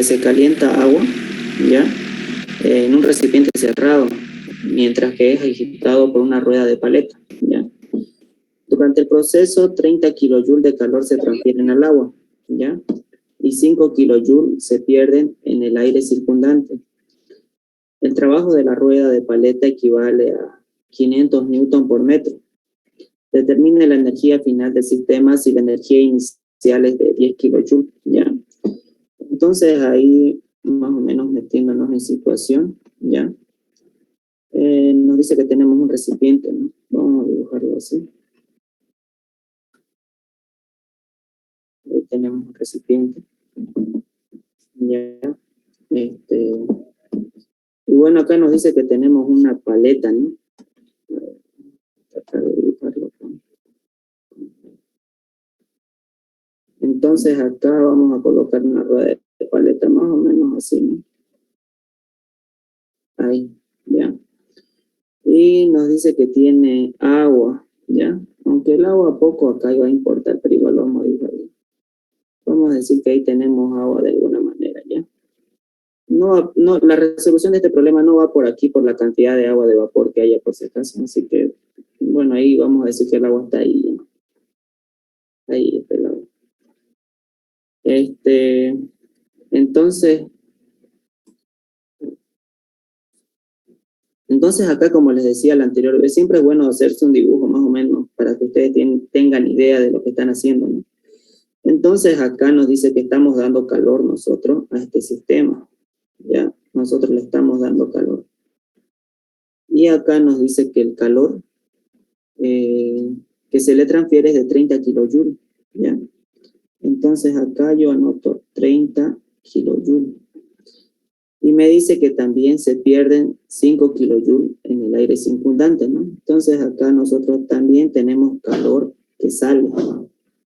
se calienta agua, ¿ya? En un recipiente cerrado, mientras que es agitado por una rueda de paleta, ¿ya? Durante el proceso, 30 kilojoules de calor se transfieren al agua, ¿ya? Y 5 kilojoules se pierden en el aire circundante. El trabajo de la rueda de paleta equivale a 500 newton por metro. Determine la energía final del sistema si la energía inicial es de 10 kilojoules, ¿ya? Entonces ahí, más o menos metiéndonos en situación, ¿ya? Nos dice que tenemos un recipiente, ¿no? Vamos a dibujarlo así. Ahí tenemos un recipiente, ¿ya? Y bueno, acá nos dice que tenemos una paleta, ¿no? Tratar de dibujarlo. Entonces acá vamos a colocar una rueda de paleta más o menos así, ¿no? Ahí, ya. Y nos dice que tiene agua, ¿ya? Aunque el agua poco acá iba a importar, pero igual lo vamos a dibujar bien. Vamos a decir que ahí tenemos agua de alguna manera, ¿ya? No, la resolución de este problema no va por aquí, por la cantidad de agua de vapor que haya por si acaso, así que, bueno, ahí vamos a decir que el agua está ahí, ¿ya? Ahí está el agua. Entonces acá, como les decía la anterior vez, siempre es bueno hacerse un dibujo más o menos para que ustedes tengan idea de lo que están haciendo, ¿no? Entonces acá nos dice que estamos dando calor nosotros a este sistema, ¿ya? Nosotros le estamos dando calor. Y acá nos dice que el calor que se le transfiere es de 30 kilojoules, ¿ya? Entonces acá yo anoto 30 kilojoules. Y me dice que también se pierden 5 kilojoules en el aire circundante, ¿no? Entonces acá nosotros también tenemos calor que sale,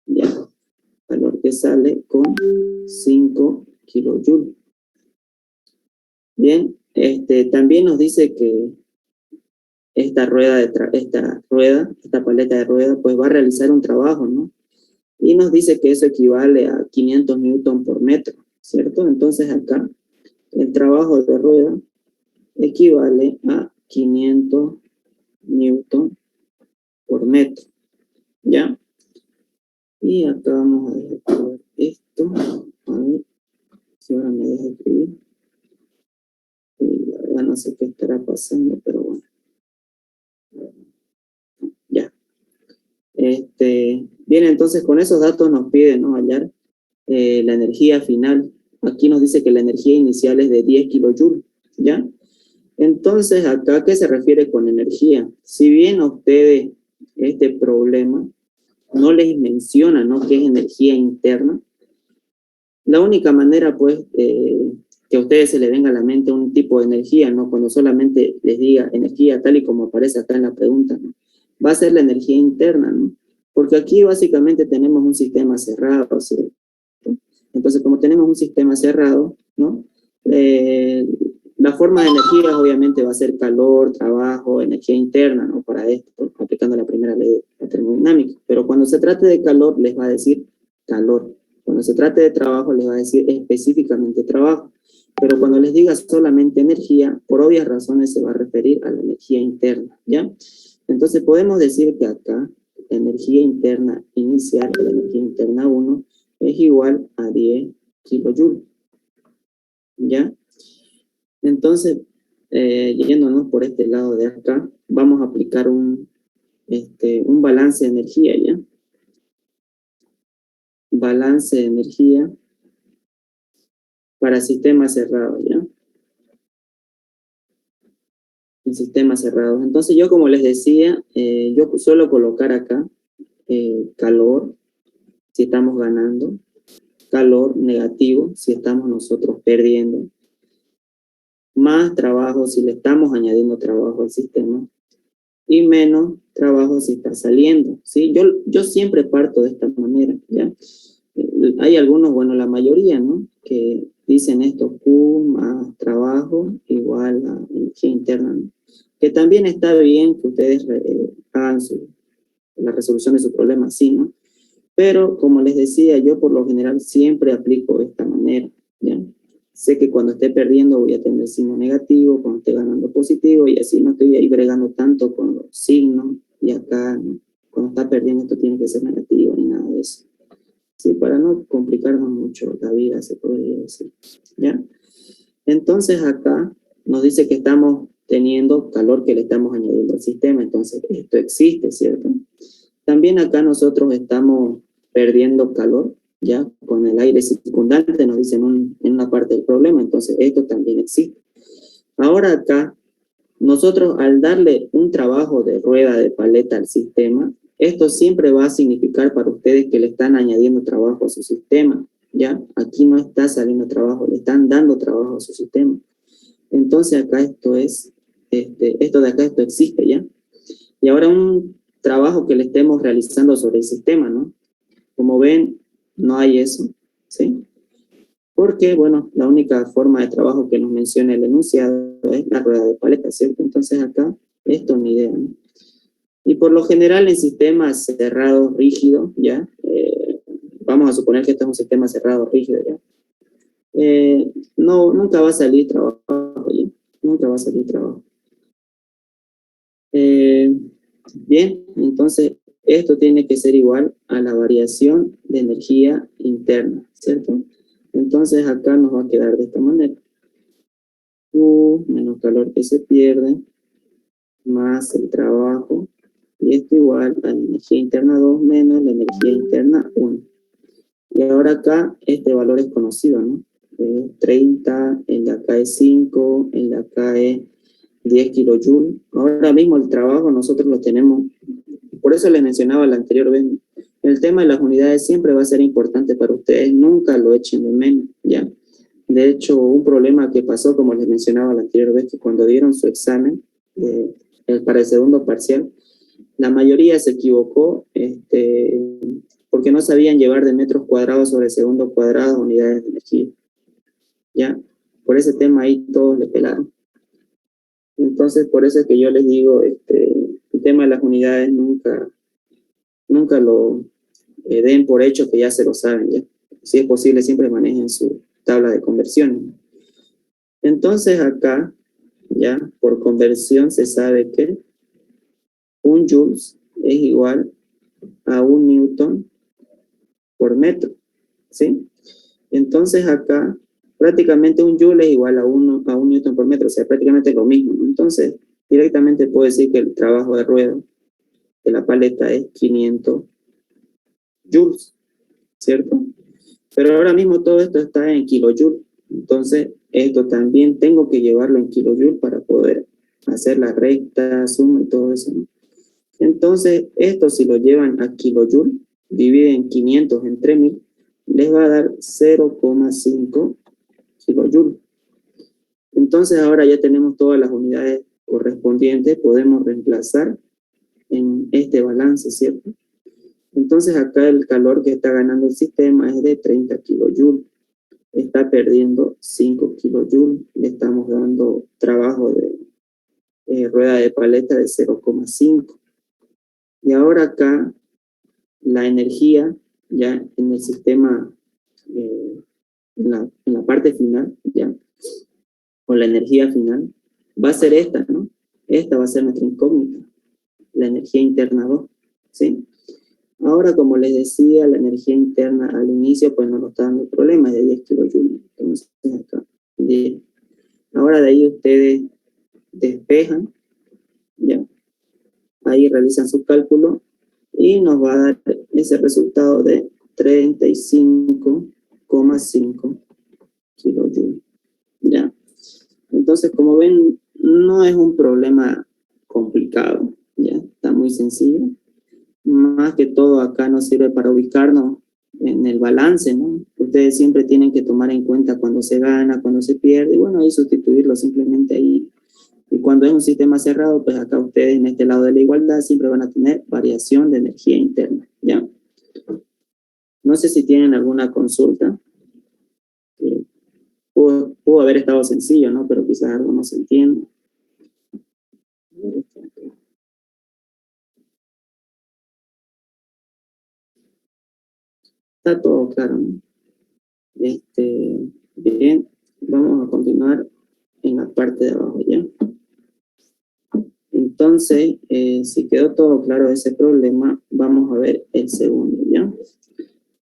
¿ya? Calor que sale con 5 kilojoules. Bien, también nos dice que esta paleta de rueda, pues va a realizar un trabajo, ¿no? Y nos dice que eso equivale a 500 newton por metro, ¿cierto? Entonces acá el trabajo de rueda equivale a 500 newton por metro, ¿ya? Y acá vamos a dejar esto, a ver si ahora me deja escribir. Y la verdad no sé qué estará pasando, pero bueno. Ya. Bien, entonces con esos datos nos piden, ¿no? Hallar la energía final. Aquí nos dice que la energía inicial es de 10 kilojoules, ¿ya? Entonces, ¿acá qué se refiere con energía? Si bien a ustedes este problema no les menciona, ¿no?, qué es energía interna, la única manera, pues, que a ustedes se les venga a la mente un tipo de energía, ¿no?, cuando solamente les diga energía tal y como aparece acá en la pregunta, ¿no?, va a ser la energía interna, ¿no? Porque aquí básicamente tenemos un sistema cerrado, ¿cierto? Entonces, como tenemos un sistema cerrado, ¿no?, la forma de energía obviamente va a ser calor, trabajo, energía interna, ¿no?, para esto, aplicando la primera ley de la termodinámica. Pero cuando se trate de calor, les va a decir calor. Cuando se trate de trabajo, les va a decir específicamente trabajo. Pero cuando les diga solamente energía, por obvias razones se va a referir a la energía interna, ¿ya? Entonces podemos decir que acá la energía interna inicial, la energía interna 1, es igual a 10 kilojoules, ¿ya? Entonces, yéndonos por este lado de acá, vamos a aplicar un balance de energía, ¿ya? Balance de energía para sistemas cerrados, ¿ya? En sistemas cerrados. Entonces yo, como les decía, yo suelo colocar acá calor si estamos ganando, calor negativo si estamos nosotros perdiendo, más trabajo si le estamos añadiendo trabajo al sistema, y menos trabajo si está saliendo, ¿sí? Yo siempre parto de esta manera, ¿ya? Hay algunos, bueno, la mayoría, ¿no?, que dicen esto: Q más trabajo igual a energía interna, ¿no?, que también está bien que ustedes hagan la resolución de su problema así, ¿no? Pero, como les decía, yo por lo general siempre aplico de esta manera, ¿ya? sé que cuando esté perdiendo voy a tener signo negativo, cuando esté ganando positivo, y así no estoy ahí bregando tanto con los signos, y acá, ¿no? Cuando está perdiendo esto tiene que ser negativo, ni nada de eso. Sí, para no complicarnos mucho la vida, se podría decir, ¿ya? Entonces acá nos dice que estamos teniendo calor que le estamos añadiendo al sistema, entonces esto existe, ¿cierto? También acá nosotros estamos perdiendo calor, ya con el aire circundante, nos dicen en una parte del problema, entonces esto también existe. Ahora acá, nosotros al darle un trabajo de rueda de paleta al sistema, esto siempre va a significar para ustedes que le están añadiendo trabajo a su sistema, ¿ya? Aquí no está saliendo trabajo, le están dando trabajo a su sistema. Entonces acá esto es, esto de acá, esto existe, ¿ya? Y ahora un trabajo que le estemos realizando sobre el sistema, ¿no? Como ven, no hay eso, ¿sí? Porque, bueno, la única forma de trabajo que nos menciona el enunciado es la rueda de paleta, ¿cierto? Entonces acá, esto es mi idea, ¿no? Y por lo general en sistemas cerrados, rígidos, ¿ya? Vamos a suponer que esto es un sistema cerrado, rígido, ¿ya? No, nunca va a salir trabajo, ¿ya? Nunca va a salir trabajo. Bien, entonces esto tiene que ser igual a la variación de energía interna, ¿cierto? Entonces acá nos va a quedar de esta manera. U menos calor que se pierde, más el trabajo, y esto igual a la energía interna 2 menos la energía interna 1. Y ahora acá este valor es conocido, ¿no? 30, el de acá es 5, el de acá es 10 kilojoules. Ahora mismo el trabajo nosotros lo tenemos, por eso les mencionaba la anterior vez, el tema de las unidades siempre va a ser importante para ustedes, nunca lo echen de menos, ¿ya? De hecho, un problema que pasó, como les mencionaba la anterior vez, que cuando dieron su examen para el segundo parcial, la mayoría se equivocó porque no sabían llevar de metros cuadrados sobre segundo cuadrado unidades de energía, ¿ya? Por ese tema ahí todos le pelaron. Entonces, por eso es que yo les digo, el tema de las unidades nunca lo den por hecho que ya se lo saben, ¿ya? Si es posible, siempre manejen su tabla de conversión. Entonces acá, ya, por conversión se sabe que un joules es igual a un newton por metro, ¿sí? Entonces acá, prácticamente un joule es igual a un newton por metro, o sea, prácticamente lo mismo, ¿no? Entonces, directamente puedo decir que el trabajo de rueda de la paleta es 500 joules, ¿cierto? Pero ahora mismo todo esto está en kilojoules, entonces esto también tengo que llevarlo en kilojoules para poder hacer la recta, suma y todo eso, ¿no? Entonces, esto si lo llevan a kilojoules, dividen 500 entre 1000, les va a dar 0,5 kilojoules. Entonces, ahora ya tenemos todas las unidades correspondientes, podemos reemplazar en este balance, ¿cierto? Entonces, acá el calor que está ganando el sistema es de 30 kilojoules. Está perdiendo 5 kilojoules. Le estamos dando trabajo de rueda de paleta de 0,5. Y ahora acá la energía ya en el sistema, en la parte final, ya, o la energía final, va a ser esta, ¿no? Esta va a ser nuestra incógnita, la energía interna 2, ¿sí? Ahora, como les decía, la energía interna al inicio, pues no nos está dando problemas, de 10 kilojoules. Entonces, acá, 10. Ahora de ahí ustedes despejan, ya, ahí realizan su cálculo y nos va a dar ese resultado de 35,5 kilojoules, ¿ya? Entonces, como ven, no es un problema complicado, ¿ya? Está muy sencillo. Más que todo acá nos sirve para ubicarnos en el balance, ¿no? Ustedes siempre tienen que tomar en cuenta cuando se gana, cuando se pierde, y bueno, ahí sustituirlo simplemente ahí. Y cuando es un sistema cerrado, pues acá ustedes en este lado de la igualdad siempre van a tener variación de energía interna, ¿ya? No sé si tienen alguna consulta. Pudo haber estado sencillo, ¿no? Pero quizás algo no se entiende. Está todo claro, ¿no? Bien. vamos a continuar en la parte de abajo, ¿ya? Entonces, si quedó todo claro ese problema, vamos a ver el segundo, ¿ya?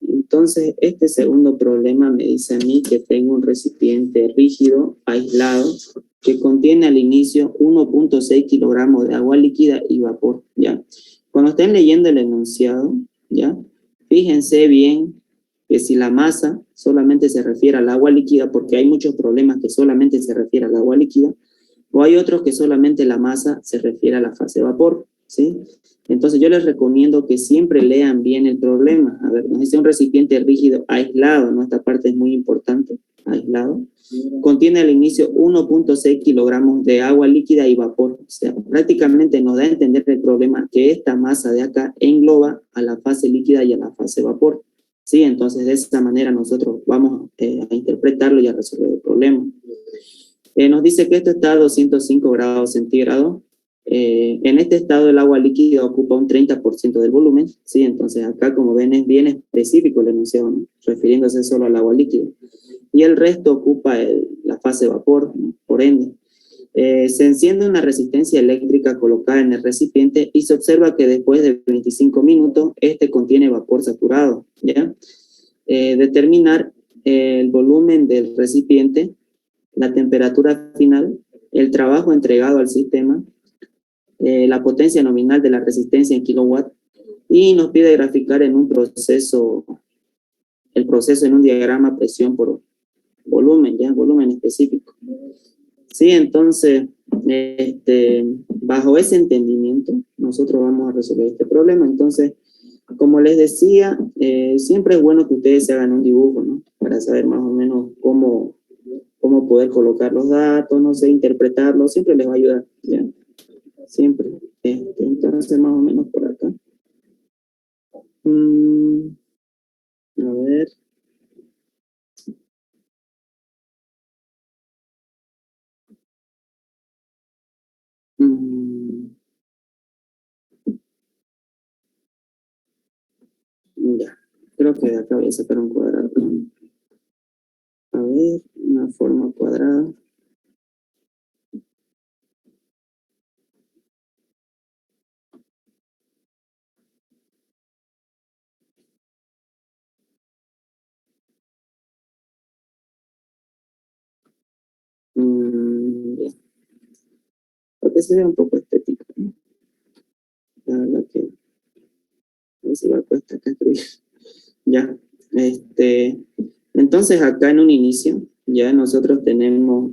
Entonces, este segundo problema me dice a mí que tengo un recipiente rígido, aislado, que contiene al inicio 1.6 kilogramos de agua líquida y vapor, ¿ya? Cuando estén leyendo el enunciado, ¿ya? Fíjense bien que si la masa solamente se refiere al agua líquida, porque hay muchos problemas que solamente se refiere al agua líquida, o hay otros que solamente la masa se refiere a la fase vapor, ¿sí? Entonces yo les recomiendo que siempre lean bien el problema. A ver, nos dice un recipiente rígido aislado, ¿no? Esta parte es muy importante, aislado. Contiene al inicio 1.6 kilogramos de agua líquida y vapor. O sea, prácticamente nos da a entender el problema que esta masa de acá engloba a la fase líquida y a la fase vapor. Sí, entonces de esta manera nosotros vamos a interpretarlo y a resolver el problema. Nos dice que esto está a 205 grados centígrados. En este estado el agua líquida ocupa un 30% del volumen, ¿sí? Entonces acá, como ven, es bien específico el enunciado, ¿no? Refiriéndose solo al agua líquida. Y el resto ocupa la fase vapor, ¿no? Por ende. Se enciende una resistencia eléctrica colocada en el recipiente y se observa que después de 25 minutos este contiene vapor saturado, ¿ya? Determinar el volumen del recipiente, la temperatura final, el trabajo entregado al sistema, la potencia nominal de la resistencia en kilowatt, y nos pide graficar en un proceso, el proceso en un diagrama presión por volumen, ya, volumen específico. Sí, entonces, bajo ese entendimiento, nosotros vamos a resolver este problema. Entonces, como les decía, siempre es bueno que ustedes se hagan un dibujo, ¿no? Para saber más o menos cómo poder colocar los datos, no sé, interpretarlos, siempre les va a ayudar, ¿ya? Siempre. Entonces, más o menos por acá. A ver. Ya. Creo que de acá voy a sacar un cuadrado. A ver, una forma cuadrada. Ya. Porque se ve un poco estético, ¿no? La verdad que a veces va a cuesta acá escribir. Ya. Entonces acá en un inicio, ya nosotros tenemos,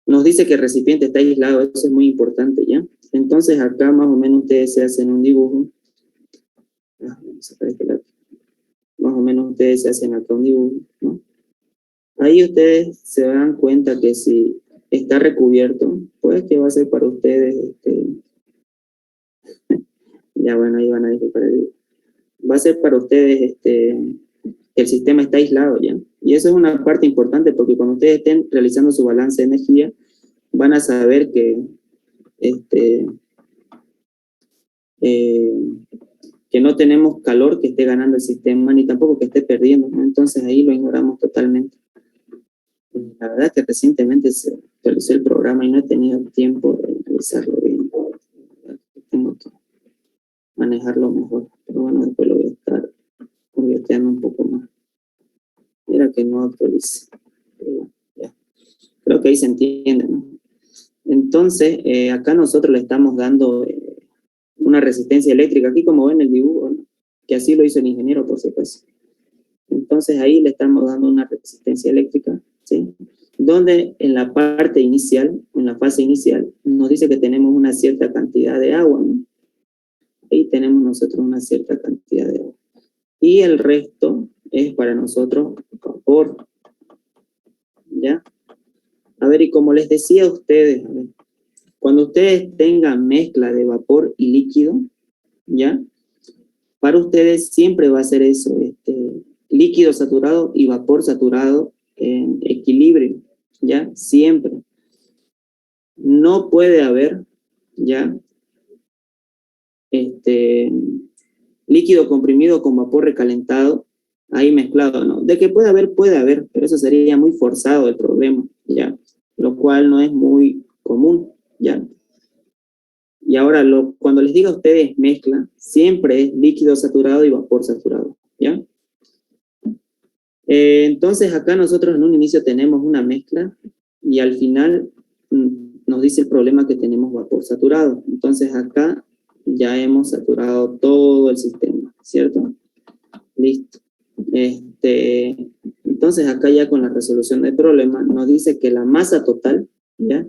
nos dice que el recipiente está aislado, eso es muy importante, ¿ya? Entonces acá más o menos ustedes se hacen un dibujo. Vamos a sacar este lápiz. Más o menos ustedes se hacen acá un dibujo, ¿no? Ahí ustedes se dan cuenta que si está recubierto, pues que va a ser para ustedes, ya bueno, ahí van a disculpar el dibujo. Va a ser para ustedes, que el sistema está aislado, ¿ya? Y eso es una parte importante porque cuando ustedes estén realizando su balance de energía, van a saber eh, que no tenemos calor que esté ganando el sistema, ni tampoco que esté perdiendo, ¿no? Entonces ahí lo ignoramos totalmente. La verdad es que recientemente se realizó el programa y no he tenido tiempo de realizarlo bien. Tengo que manejarlo mejor, pero bueno, después lo voy a estar convirtiendo un poco más. Mira que no actualice. Pero bueno, ya. Creo que ahí se entiende, ¿no? Entonces, acá nosotros le estamos dando una resistencia eléctrica, aquí como ven el dibujo, ¿no? Que así lo hizo el ingeniero, por supuesto. Entonces ahí le estamos dando una resistencia eléctrica, ¿sí? Donde en la parte inicial, en la fase inicial, nos dice que tenemos una cierta cantidad de agua, ¿no? Ahí tenemos nosotros una cierta cantidad de agua. Y el resto es para nosotros vapor, ¿ya? A ver, y como les decía a ustedes, a ver, cuando ustedes tengan mezcla de vapor y líquido, ¿ya? Para ustedes siempre va a ser eso, líquido saturado y vapor saturado en equilibrio, ¿ya? Siempre. No puede haber, ¿ya? Líquido comprimido con vapor recalentado, ahí mezclado, ¿no? De que puede haber, pero eso sería muy forzado el problema, ¿ya? Lo cual no es muy común, ¿ya? Y ahora, cuando les diga a ustedes mezcla, siempre es líquido saturado y vapor saturado, ¿ya? Entonces acá nosotros en un inicio tenemos una mezcla y al final nos dice el problema que tenemos vapor saturado. Entonces acá ya hemos saturado todo el sistema, ¿cierto? Listo. Entonces acá ya con la resolución del problema nos dice que la masa total, ¿ya?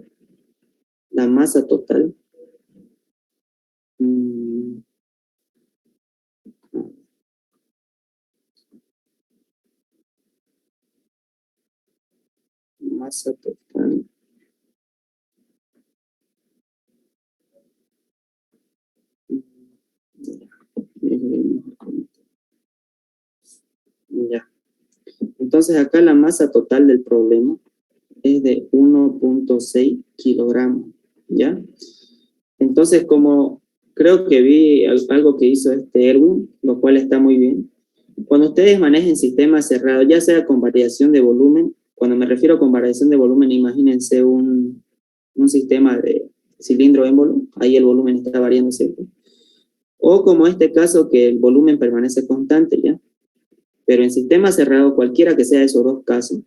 La masa total masa total ya. Entonces acá la masa total del problema es de 1.6 kilogramos, ¿ya? Entonces, como creo que vi algo que hizo Erwin, lo cual está muy bien. Cuando ustedes manejen sistemas cerrados, ya sea con variación de volumen, cuando me refiero con variación de volumen, imagínense un sistema de cilindro émbolo, ahí el volumen está variando siempre. O como este caso que el volumen permanece constante, ¿ya? Pero en sistema cerrado, cualquiera que sea esos dos casos,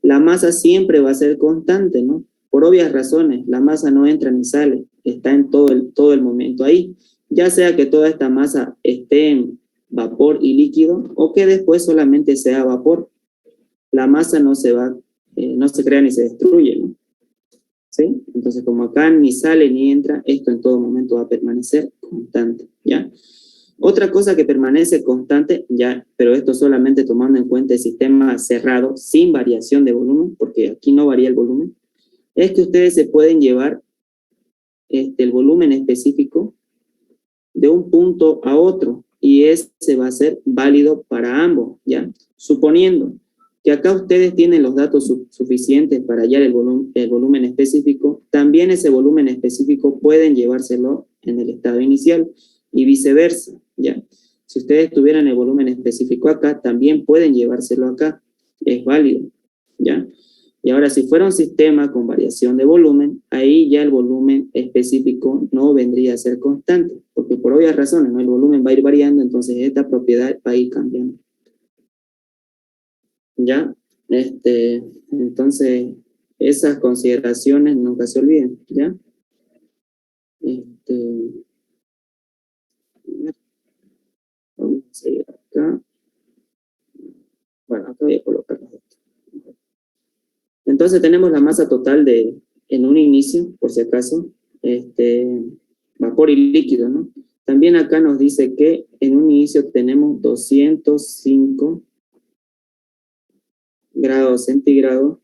la masa siempre va a ser constante, ¿no? Por obvias razones, la masa no entra ni sale, está en todo el momento ahí, ya sea que toda esta masa esté en vapor y líquido o que después solamente sea vapor. La masa no se va, no se crea ni se destruye, ¿no? ¿Sí? Entonces, como acá ni sale ni entra, esto en todo momento va a permanecer constante, ¿ya? Otra cosa que permanece constante, ya, pero esto solamente tomando en cuenta el sistema cerrado, sin variación de volumen, porque aquí no varía el volumen, es que ustedes se pueden llevar el volumen específico de un punto a otro, y ese va a ser válido para ambos, ¿ya? Suponiendo que acá ustedes tienen los datos suficientes para hallar el volumen específico, también ese volumen específico pueden llevárselo en el estado inicial y viceversa, ¿ya? Si ustedes tuvieran el volumen específico acá, también pueden llevárselo acá, es válido, ¿ya? Y ahora, si fuera un sistema con variación de volumen, ahí ya el volumen específico no vendría a ser constante, porque por obvias razones, ¿no? El volumen va a ir variando, entonces esta propiedad va a ir cambiando. ¿Ya? Entonces, esas consideraciones nunca se olviden, ¿ya? Vamos a seguir acá. Bueno, acá voy a colocar esto. Entonces tenemos la masa total en un inicio, por si acaso, vapor y líquido, ¿no? También acá nos dice que en un inicio tenemos 205 grados centígrados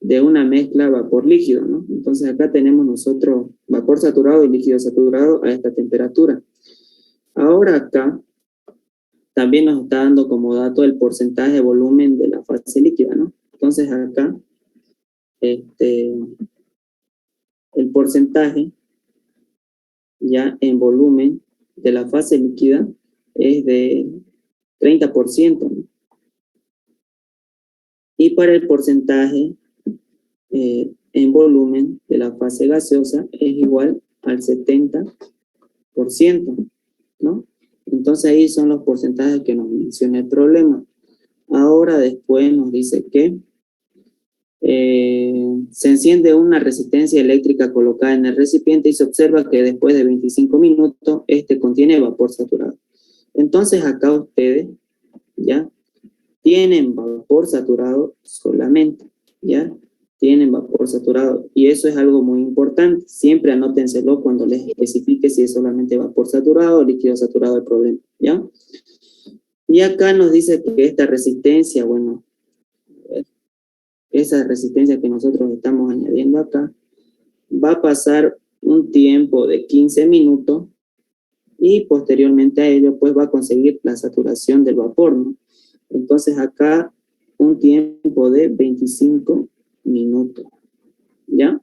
de una mezcla vapor líquido, ¿no? Entonces acá tenemos nosotros vapor saturado y líquido saturado a esta temperatura. Ahora acá también nos está dando como dato el porcentaje de volumen de la fase líquida, ¿no? Entonces acá el porcentaje ya en volumen de la fase líquida es de 30%, ¿no? Y para el porcentaje en volumen de la fase gaseosa es igual al 70%, ¿no? Entonces ahí son los porcentajes que nos menciona el problema. Ahora después nos dice que se enciende una resistencia eléctrica colocada en el recipiente y se observa que después de 25 minutos este contiene vapor saturado. Entonces acá ustedes ya tienen vapor saturado solamente, ¿ya? Tienen vapor saturado y eso es algo muy importante. Siempre anótenselo cuando les especifique si es solamente vapor saturado o líquido saturado el problema, ¿ya? Y acá nos dice que esta resistencia, bueno, esa resistencia que nosotros estamos añadiendo acá, va a pasar un tiempo de 15 minutos y posteriormente a ello pues va a conseguir la saturación del vapor, ¿no? Entonces acá un tiempo de 25 minutos, ¿ya?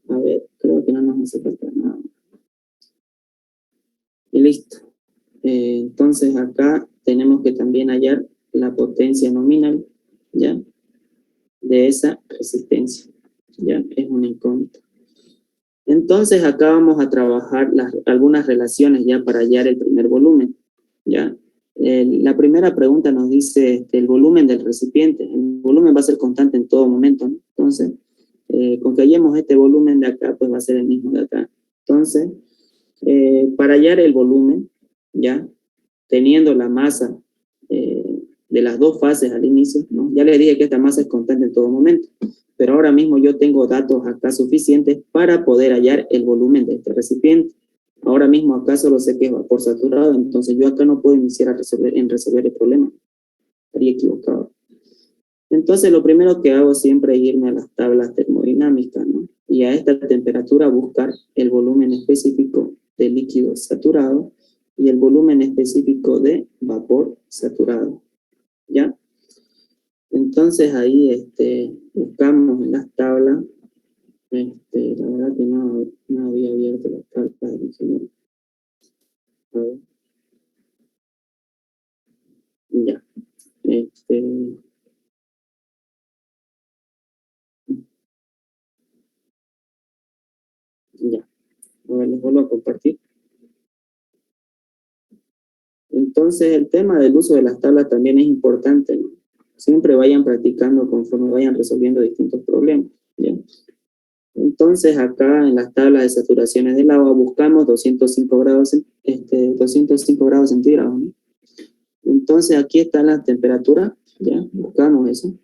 A ver, creo que no nos hace falta nada. Y listo. Entonces acá tenemos que también hallar la potencia nominal, ¿ya? De esa resistencia, ¿ya? Es una incógnita. Entonces acá vamos a trabajar algunas relaciones ya para hallar el primer volumen, ¿ya? La primera pregunta nos dice el volumen del recipiente. El volumen va a ser constante en todo momento, ¿no? Entonces, con que hallemos este volumen de acá, pues va a ser el mismo de acá. Entonces, para hallar el volumen, ¿ya? Teniendo la masa de las dos fases al inicio, ¿no? Ya les dije que esta masa es constante en todo momento, pero ahora mismo yo tengo datos acá suficientes para poder hallar el volumen de este recipiente. Ahora mismo acá solo sé que es vapor saturado, entonces yo acá no puedo iniciar a resolver el problema. Estaría equivocado. Entonces lo primero que hago siempre es irme a las tablas termodinámicas, ¿no? Y a esta temperatura buscar el volumen específico de líquido saturado y el volumen específico de vapor saturado, ¿ya? Entonces ahí buscamos en las tablas, la verdad que no había abierto las tablas del ingeniero. A ver. Ya. Ya. A ver, les vuelvo a compartir. Entonces el tema del uso de las tablas también es importante, ¿no? Siempre vayan practicando conforme vayan resolviendo distintos problemas, ¿ya? Entonces acá en las tablas de saturaciones del agua buscamos 205 grados, 205 grados centígrados, ¿no? Entonces aquí está la temperatura, ya, buscamos eso.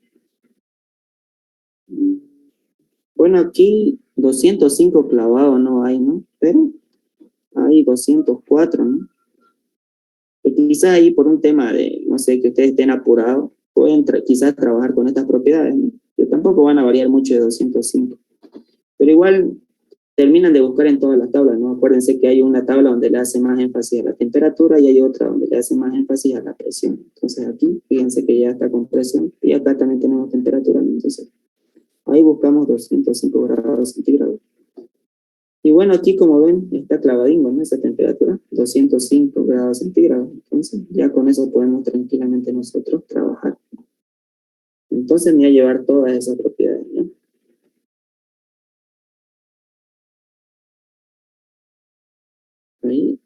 Bueno, aquí 205 clavado no hay, ¿no? Pero hay 204, ¿no? Y quizás ahí por un tema de, no sé, que ustedes estén apurados, pueden quizás trabajar con estas propiedades, ¿no? Que tampoco van a variar mucho de 205. Pero igual terminan de buscar en todas las tablas, ¿no? Acuérdense que hay una tabla donde le hace más énfasis a la temperatura y hay otra donde le hace más énfasis a la presión. Entonces aquí, fíjense que ya está con presión y acá también tenemos temperatura, ¿no? Entonces ahí buscamos 205 grados centígrados. Y bueno, aquí como ven, está clavadingo, ¿no? Esa temperatura, 205 grados centígrados. Entonces ya con eso podemos tranquilamente nosotros trabajar. Entonces me voy a llevar todas esas propiedades, ¿no? Ahí.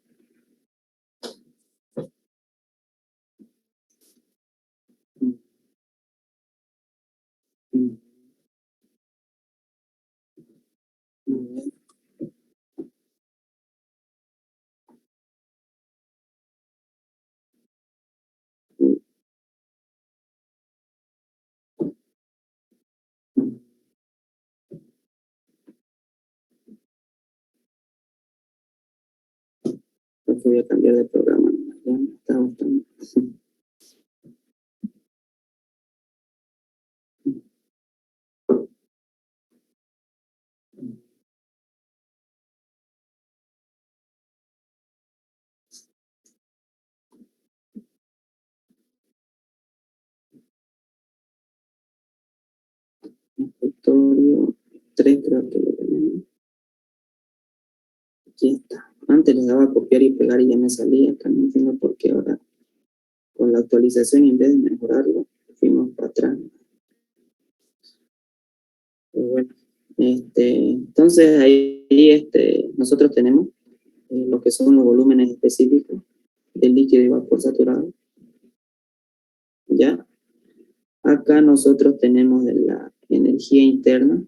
Voy a cambiar de programa, ya me está gustando. Escritorio 3 creo que lo tenemos. Aquí está. Antes les daba copiar y pegar y ya me salía. Acá no entiendo por qué ahora con la actualización en vez de mejorarlo, fuimos para atrás. Pero bueno, entonces ahí nosotros tenemos lo que son los volúmenes específicos del líquido y vapor saturado. ¿Ya? Acá nosotros tenemos de la energía interna.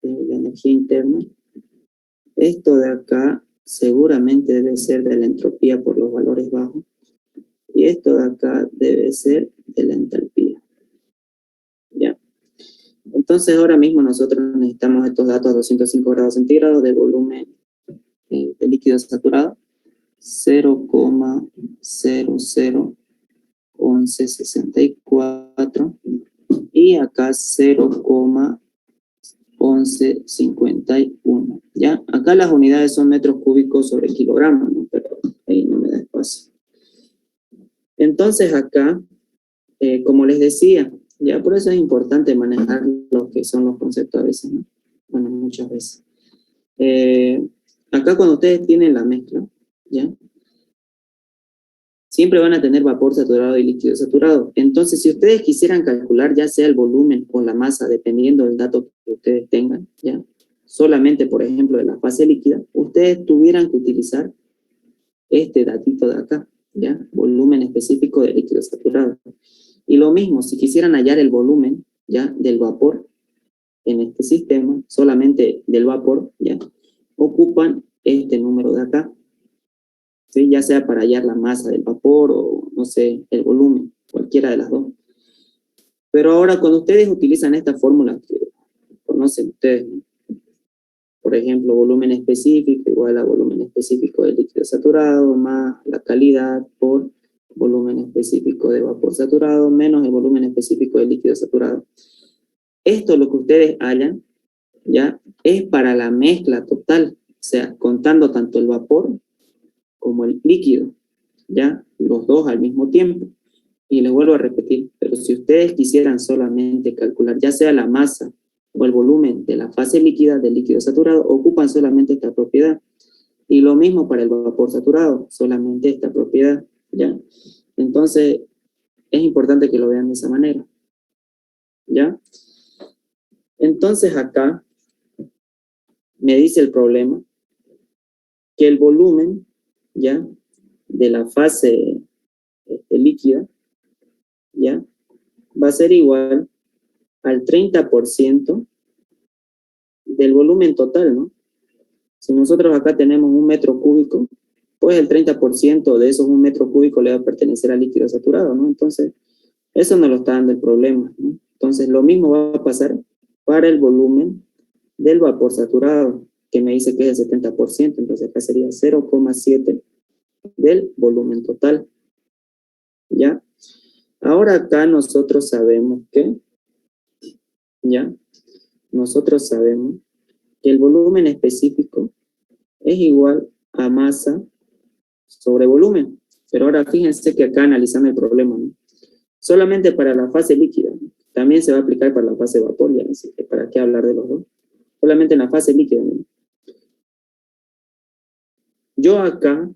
La energía interna. Esto de acá seguramente debe ser de la entropía por los valores bajos. Y esto de acá debe ser de la entalpía. ¿Ya? Entonces ahora mismo nosotros necesitamos estos datos a 205 grados centígrados de volumen de líquido saturado. 0,001164 y acá 0,1151. ¿Ya? Acá las unidades son metros cúbicos sobre kilogramos, ¿no? Pero ahí no me da espacio. Entonces acá, como les decía, ya por eso es importante manejar lo que son los conceptos a veces, ¿no? Bueno, muchas veces. Acá cuando ustedes tienen la mezcla, ¿ya? Siempre van a tener vapor saturado y líquido saturado. Entonces, si ustedes quisieran calcular ya sea el volumen o la masa, dependiendo del dato que ustedes tengan, ¿ya? Solamente, por ejemplo, de la fase líquida, ustedes tuvieran que utilizar este datito de acá, ¿ya? Volumen específico de líquido saturado. Y lo mismo, si quisieran hallar el volumen, ¿ya? Del vapor en este sistema, solamente del vapor, ¿ya? Ocupan este número de acá, ¿sí? Ya sea para hallar la masa del vapor o, no sé, el volumen, cualquiera de las dos. Pero ahora, cuando ustedes utilizan esta fórmula que conocen ustedes, ¿no? Por ejemplo, volumen específico igual a volumen específico de líquido saturado más la calidad por volumen específico de vapor saturado menos el volumen específico de líquido saturado. Esto lo que ustedes hallan, ¿ya? Es para la mezcla total, o sea, contando tanto el vapor como el líquido, ¿ya? Los dos al mismo tiempo. Y les vuelvo a repetir, pero si ustedes quisieran solamente calcular ya sea la masa o el volumen de la fase líquida del líquido saturado, ocupan solamente esta propiedad. Y lo mismo para el vapor saturado, solamente esta propiedad, ¿ya? Entonces, es importante que lo vean de esa manera, ¿ya? Entonces acá me dice el problema que el volumen, ¿ya? De la fase líquida, ¿ya? Va a ser igual al 30% del volumen total, ¿no? Si nosotros acá tenemos 1 metro cúbico, pues el 30% de esos 1 metro cúbico le va a pertenecer al líquido saturado, ¿no? Entonces, eso nos lo está dando el problema, ¿no? Entonces, lo mismo va a pasar para el volumen del vapor saturado, que me dice que es el 70%, entonces acá sería 0,7 del volumen total, ¿ya? Ahora acá nosotros sabemos que, ¿ya? Nosotros sabemos que el volumen específico es igual a masa sobre volumen. Pero ahora fíjense que acá analizando el problema, ¿no? Solamente para la fase líquida, ¿no? También se va a aplicar para la fase vapor, ya, así que para qué hablar de los dos. Solamente en la fase líquida, ¿no? Yo acá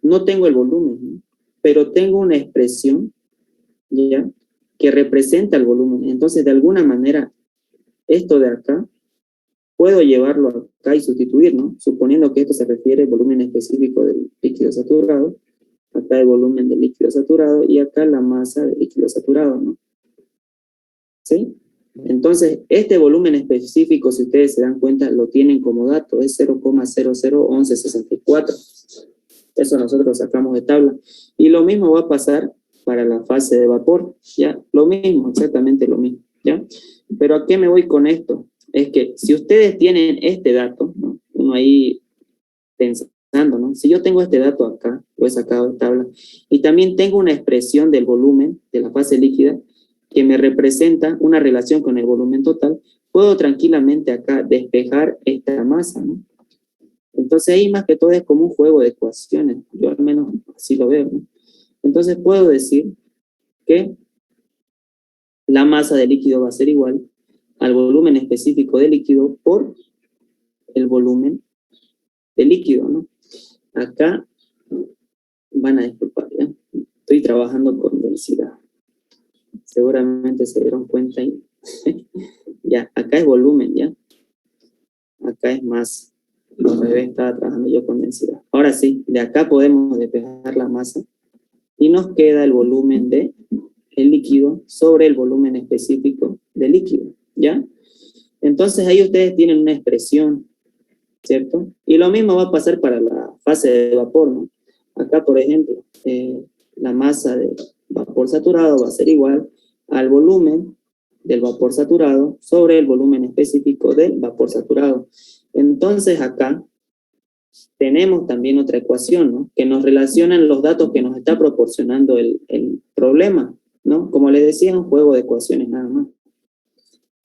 no tengo el volumen, ¿no? Pero tengo una expresión, ¿ya? Que representa el volumen. Entonces, de alguna manera, esto de acá, puedo llevarlo acá y sustituir, ¿no? Suponiendo que esto se refiere al volumen específico del líquido saturado, acá el volumen del líquido saturado y acá la masa del líquido saturado, ¿no? ¿Sí? Entonces, este volumen específico, si ustedes se dan cuenta, lo tienen como dato, es 0,001164. Eso nosotros lo sacamos de tabla. Y lo mismo va a pasar para la fase de vapor, ¿ya? Lo mismo, exactamente lo mismo, ¿ya? Pero ¿a qué me voy con esto? Es que si ustedes tienen este dato, ¿no? Uno ahí pensando, ¿no? Si yo tengo este dato acá, lo he sacado de tabla, y también tengo una expresión del volumen de la fase líquida que me representa una relación con el volumen total, puedo tranquilamente acá despejar esta masa, ¿no? Entonces ahí más que todo es como un juego de ecuaciones, yo al menos así lo veo, ¿no? Entonces puedo decir que la masa de líquido va a ser igual al volumen específico de líquido por el volumen de líquido, ¿no? Acá van a disculpar, ¿ya? Estoy trabajando con densidad. Seguramente se dieron cuenta ahí. Ya, acá es volumen, ¿ya? Acá es masa. Al revés, estaba trabajando yo con densidad. Ahora sí, de acá podemos despejar la masa y nos queda el volumen de el líquido sobre el volumen específico del líquido, ¿ya? Entonces ahí ustedes tienen una expresión, ¿cierto? Y lo mismo va a pasar para la fase de vapor, ¿no? Acá, por ejemplo, la masa de vapor saturado va a ser igual al volumen del vapor saturado sobre el volumen específico del vapor saturado. Entonces acá tenemos también otra ecuación, ¿no? Que nos relacionan los datos que nos está proporcionando el problema, ¿no? Como les decía, un juego de ecuaciones nada más.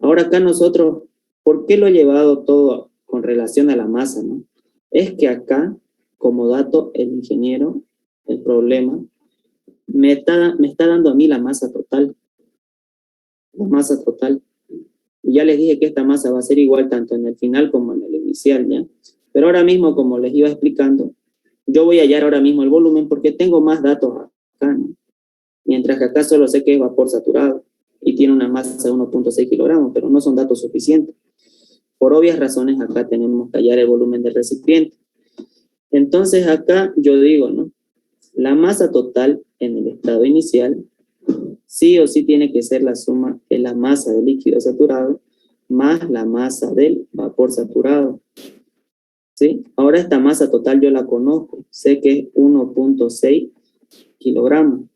Ahora acá nosotros, ¿por qué lo he llevado todo con relación a la masa, no? Es que acá, como dato, el ingeniero, el problema, me está dando a mí la masa total. La masa total. Y ya les dije que esta masa va a ser igual tanto en el final como en el inicial, ¿ya? Pero ahora mismo, como les iba explicando, yo voy a hallar ahora mismo el volumen porque tengo más datos acá, ¿no? Mientras que acá solo sé que es vapor saturado y tiene una masa de 1.6 kilogramos, pero no son datos suficientes. Por obvias razones, acá tenemos que hallar el volumen del recipiente. Entonces acá yo digo, ¿no? La masa total en el estado inicial sí o sí tiene que ser la suma de la masa del líquido saturado más la masa del vapor saturado. ¿Sí? Ahora esta masa total yo la conozco, sé que es 1.6 kilogramos,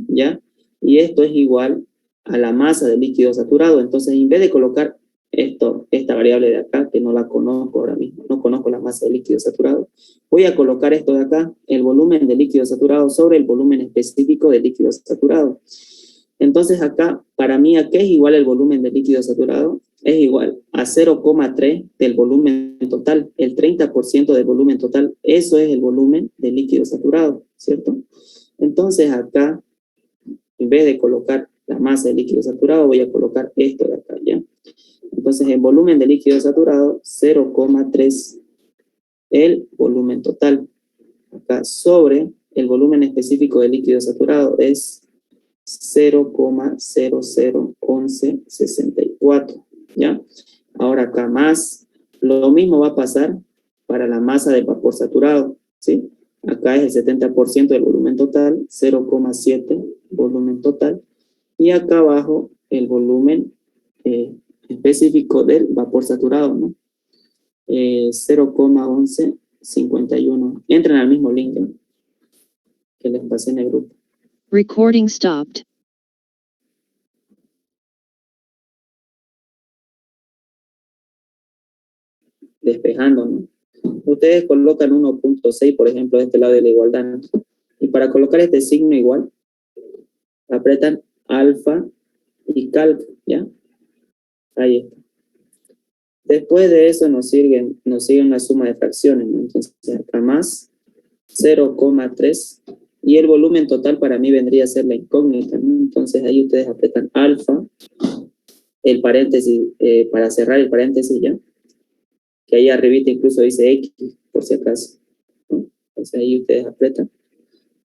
¿ya? Y esto es igual a la masa del líquido saturado. Entonces, en vez de colocar esta variable de acá, que no la conozco ahora mismo, no conozco la masa del líquido saturado, voy a colocar esto de acá, el volumen del líquido saturado sobre el volumen específico del líquido saturado. Entonces acá, para mí, ¿a qué es igual el volumen del líquido saturado? Es igual a 0,3 del volumen total, el 30% del volumen total. Eso es el volumen del líquido saturado, ¿cierto? Entonces acá, en vez de colocar la masa del líquido saturado, voy a colocar esto de acá, ¿ya? Entonces, el volumen del líquido saturado, 0,3, el volumen total. Acá, sobre el volumen específico del líquido saturado es 0,001164, ¿ya? Ahora acá más, lo mismo va a pasar para la masa de vapor saturado, ¿sí? Acá es el 70% del volumen total, 0,7 volumen total, y acá abajo el volumen específico del vapor saturado, ¿no? 0,1151. Entran al mismo link, ¿no? Que les pasé en el grupo. Recording stopped. Despejando, ¿no? Ustedes colocan 1.6, por ejemplo, de este lado de la igualdad, ¿no? Y para colocar este signo igual, apretan alfa y calc, ¿ya? Ahí está. Después de eso nos sigue una suma de fracciones, ¿no? Entonces acá más 0,3 y el volumen total para mí vendría a ser la incógnita, ¿no? Entonces ahí ustedes apretan alfa, el paréntesis, para cerrar el paréntesis, ¿ya? Que ahí arribita incluso dice X, por si acaso, ¿no? Entonces ahí ustedes apretan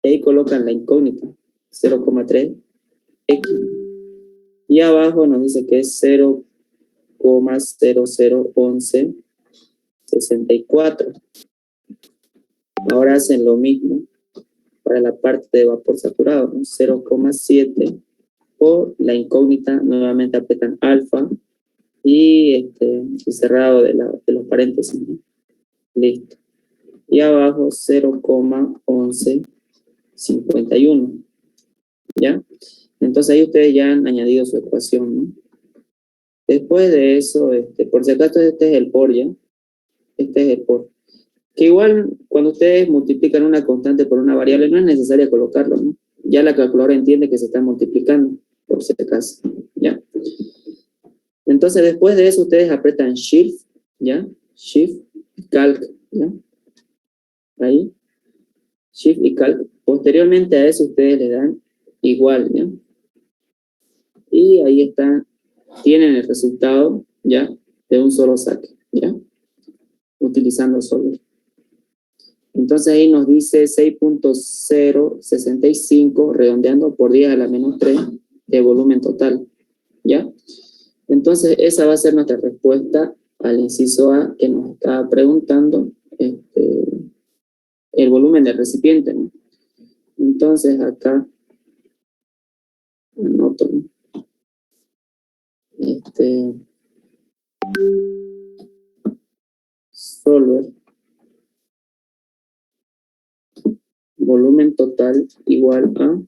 y ahí colocan la incógnita, 0,3 X. Y abajo nos dice que es 0,001164. Ahora hacen lo mismo para la parte de vapor saturado, ¿no? 0,7 por la incógnita, nuevamente apretan alfa y el cerrado de los paréntesis, ¿no? Listo. Y abajo 0,1151, ¿ya? Entonces ahí ustedes ya han añadido su ecuación, ¿no? Después de eso, por si acaso este es el por, ¿ya? Este es el por. Que igual cuando ustedes multiplican una constante por una variable no es necesario colocarlo, ¿no? Ya la calculadora entiende que se está multiplicando, por si acaso, ¿ya? Entonces después de eso ustedes apretan Shift, ¿ya? Shift, Calc, ¿ya? Ahí, Shift y Calc. Posteriormente a eso ustedes le dan igual, ¿ya? Y ahí están, tienen el resultado, ¿ya? De un solo saque, ¿ya? Utilizando Solver. Entonces ahí nos dice 6.065, redondeando por 10 a la menos 3 de volumen total, ¿ya? Entonces esa va a ser nuestra respuesta al inciso A que nos estaba preguntando el volumen del recipiente, ¿no? Entonces acá anoto, ¿no? Solver, volumen total igual a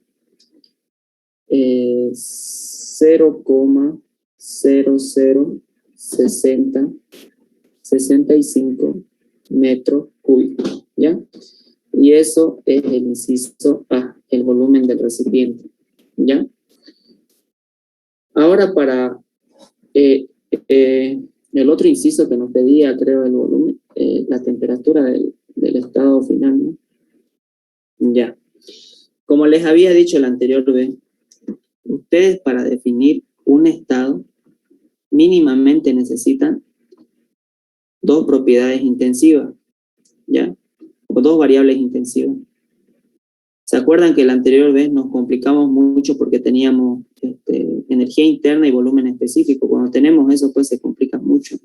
0,006065 metros cúbicos, ¿ya? Y eso es el inciso A, el volumen del recipiente, ¿ya? Ahora para el otro inciso que nos pedía, creo, el volumen, la temperatura del estado final, ¿no? Ya. Como les había dicho la anterior vez, ustedes para definir un estado mínimamente necesitan dos propiedades intensivas, ¿ya? dos variables intensivas. ¿Se acuerdan que la anterior vez nos complicamos mucho porque teníamos energía interna y volumen específico? Cuando tenemos eso, pues se complica mucho.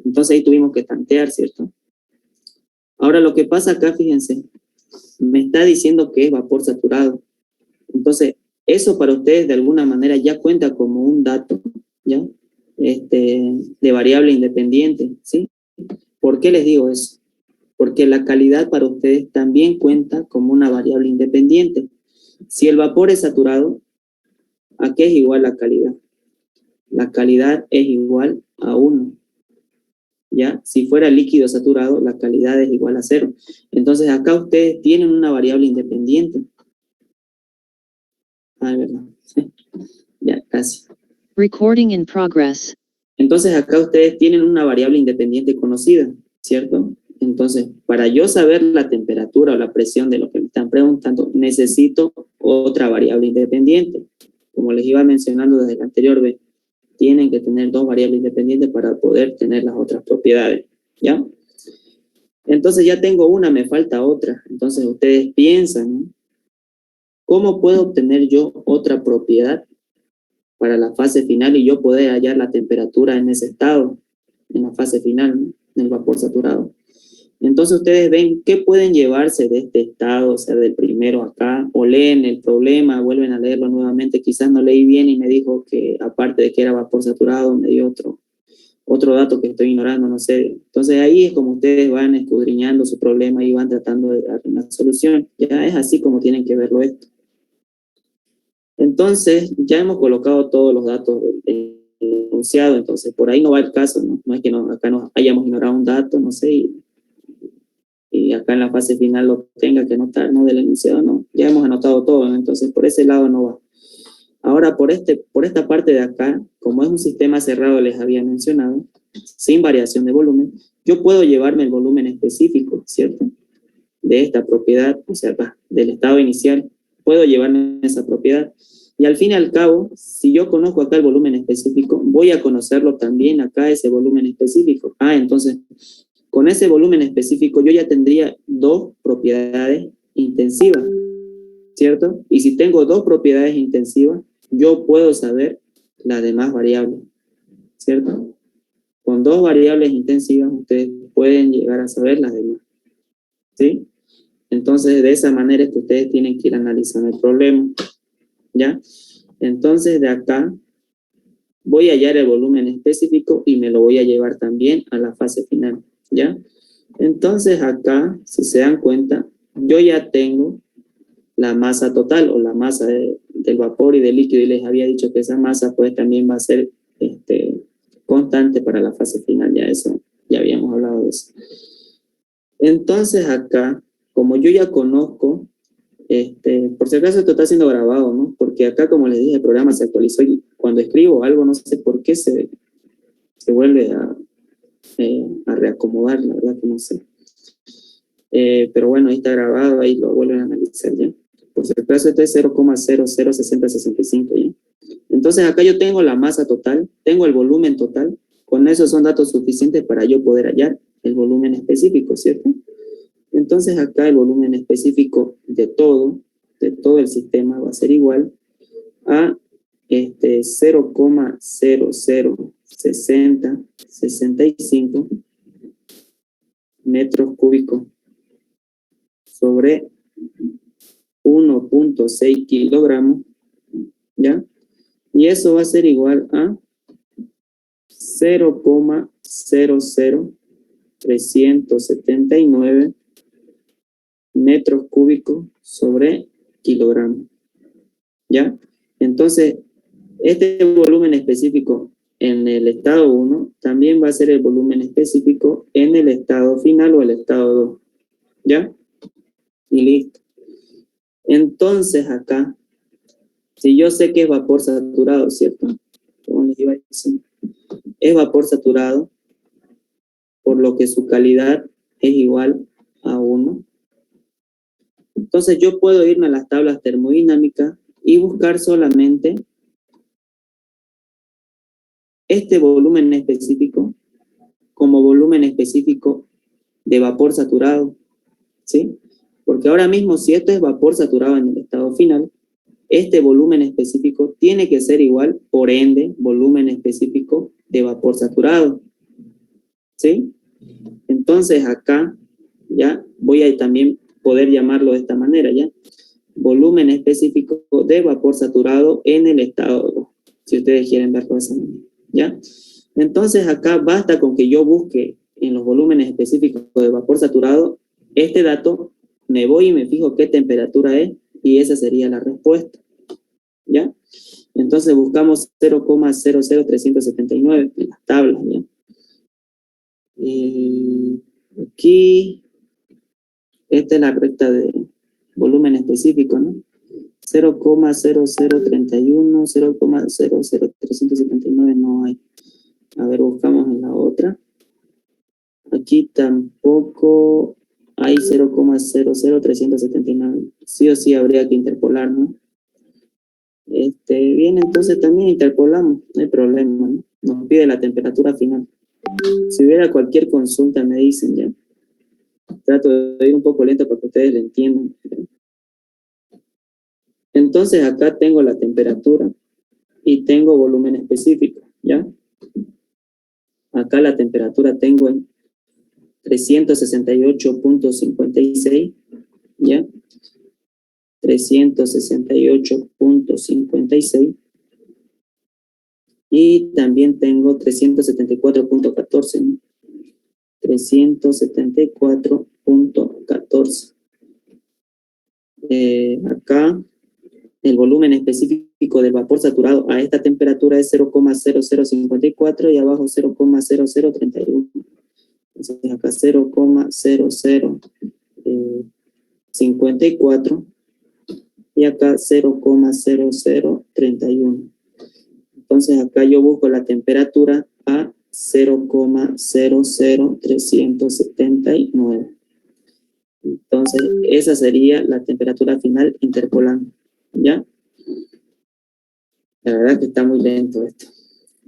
Entonces ahí tuvimos que tantear, ¿cierto? Ahora lo que pasa acá, fíjense, me está diciendo que es vapor saturado. Entonces, eso para ustedes de alguna manera ya cuenta como un dato, ¿ya? De variable independiente, ¿sí? ¿Por qué les digo eso? Porque la calidad para ustedes también cuenta como una variable independiente. Si el vapor es saturado, ¿a qué es igual la calidad? La calidad es igual a 1. ¿Ya? Si fuera líquido saturado, la calidad es igual a 0. Entonces acá ustedes tienen una variable independiente. Ah, verdad. Ya, casi. Recording in progress. Entonces acá ustedes tienen una variable independiente conocida, ¿cierto? Entonces, para yo saber la temperatura o la presión de lo que me están preguntando, necesito otra variable independiente. Como les iba mencionando desde el anterior vez, tienen que tener dos variables independientes para poder tener las otras propiedades, ¿ya? Entonces ya tengo una, me falta otra. Entonces ustedes piensan, ¿no? ¿Cómo puedo obtener yo otra propiedad para la fase final y yo poder hallar la temperatura en ese estado, en la fase final, ¿no? En el vapor saturado? Entonces ustedes ven qué pueden llevarse de este estado, o sea, del primero acá, o leen el problema, vuelven a leerlo nuevamente. Quizás no leí bien y me dijo que aparte de que era vapor saturado, me dio otro dato que estoy ignorando, no sé. Entonces ahí es como ustedes van escudriñando su problema y van tratando de dar una solución. Ya es así como tienen que verlo esto. Entonces ya hemos colocado todos los datos del enunciado, entonces por ahí no va el caso, ¿no? No es que acá nos hayamos ignorado un dato, no sé, y acá en la fase final lo tenga que anotar, ¿no? Del enunciado, no. Ya hemos anotado todo, ¿no? Entonces por ese lado no va. Ahora por esta parte de acá, como es un sistema cerrado, les había mencionado, sin variación de volumen, yo puedo llevarme el volumen específico, ¿cierto? De esta propiedad, o sea, del estado inicial, puedo llevarme esa propiedad. Y al fin y al cabo, si yo conozco acá el volumen específico, voy a conocerlo también acá, ese volumen específico. Entonces, con ese volumen específico yo ya tendría dos propiedades intensivas, ¿cierto? Y si tengo dos propiedades intensivas, yo puedo saber las demás variables, ¿cierto? Con dos variables intensivas ustedes pueden llegar a saber las demás, ¿sí? Entonces, de esa manera es que ustedes tienen que ir analizando el problema, ¿ya? Entonces, de acá voy a hallar el volumen específico y me lo voy a llevar también a la fase final, ¿ya? Entonces, acá, si se dan cuenta, yo ya tengo la masa total o la masa del vapor y del líquido, y les había dicho que esa masa pues también va a ser constante para la fase final, ya habíamos hablado de eso. Entonces acá, como yo ya conozco, por si acaso esto está siendo grabado, ¿no? Porque acá, como les dije, el programa se actualizó y cuando escribo algo no sé por qué se vuelve a reacomodar, la verdad que no sé. Pero bueno, ahí está grabado, ahí lo vuelven a analizar, ¿ya? Por si acaso esto es 0,006065, ¿ya? Entonces acá yo tengo la masa total, tengo el volumen total, con eso son datos suficientes para yo poder hallar el volumen específico, ¿cierto? Entonces acá el volumen específico de todo el sistema va a ser igual a 0,006065 metros cúbicos sobre 1.6 kilogramos, ¿ya? Y eso va a ser igual a 0,00379 metros cúbicos sobre kilogramo, ¿ya? Entonces, este volumen específico en el estado 1 también va a ser el volumen específico en el estado final o el estado 2, ¿ya? Y listo. Entonces acá, si yo sé que es vapor saturado, ¿cierto? Como les iba diciendo, es vapor saturado, por lo que su calidad es igual a 1. Entonces yo puedo irme a las tablas termodinámicas y buscar solamente este volumen específico como volumen específico de vapor saturado, ¿sí? Porque ahora mismo, si esto es vapor saturado en el estado final, este volumen específico tiene que ser igual, por ende, volumen específico de vapor saturado, ¿sí? Entonces acá, ya, voy a también poder llamarlo de esta manera, ¿ya? Volumen específico de vapor saturado en el estado 2, si ustedes quieren verlo de esa manera, ¿ya? Entonces acá basta con que yo busque en los volúmenes específicos de vapor saturado este dato, me voy y me fijo qué temperatura es, y esa sería la respuesta, ¿ya? Entonces buscamos 0,00379 en las tablas, ¿ya? Y aquí, esta es la recta de volumen específico, ¿no? 0,0031, 0,00379 no hay. A ver, buscamos en la otra. Aquí tampoco hay 0,00379. Sí o sí habría que interpolar, ¿no? Bien, entonces también interpolamos, no hay problema, ¿no? Nos pide la temperatura final. Si hubiera cualquier consulta me dicen, ya. Trato de ir un poco lento para que ustedes lo entiendan. Entonces acá tengo la temperatura y tengo volumen específico, ¿ya? Acá la temperatura tengo en 368.56, ¿ya? 368.56. Y también tengo 374.14, ¿no? 374.14. Acá el volumen específico del vapor saturado a esta temperatura es 0,0054 y abajo 0,0031. Entonces acá 0,0054 y acá 0,0031. Entonces acá yo busco la temperatura a 0,00379. Entonces esa sería la temperatura final interpolando, ¿ya? La verdad que está muy lento esto,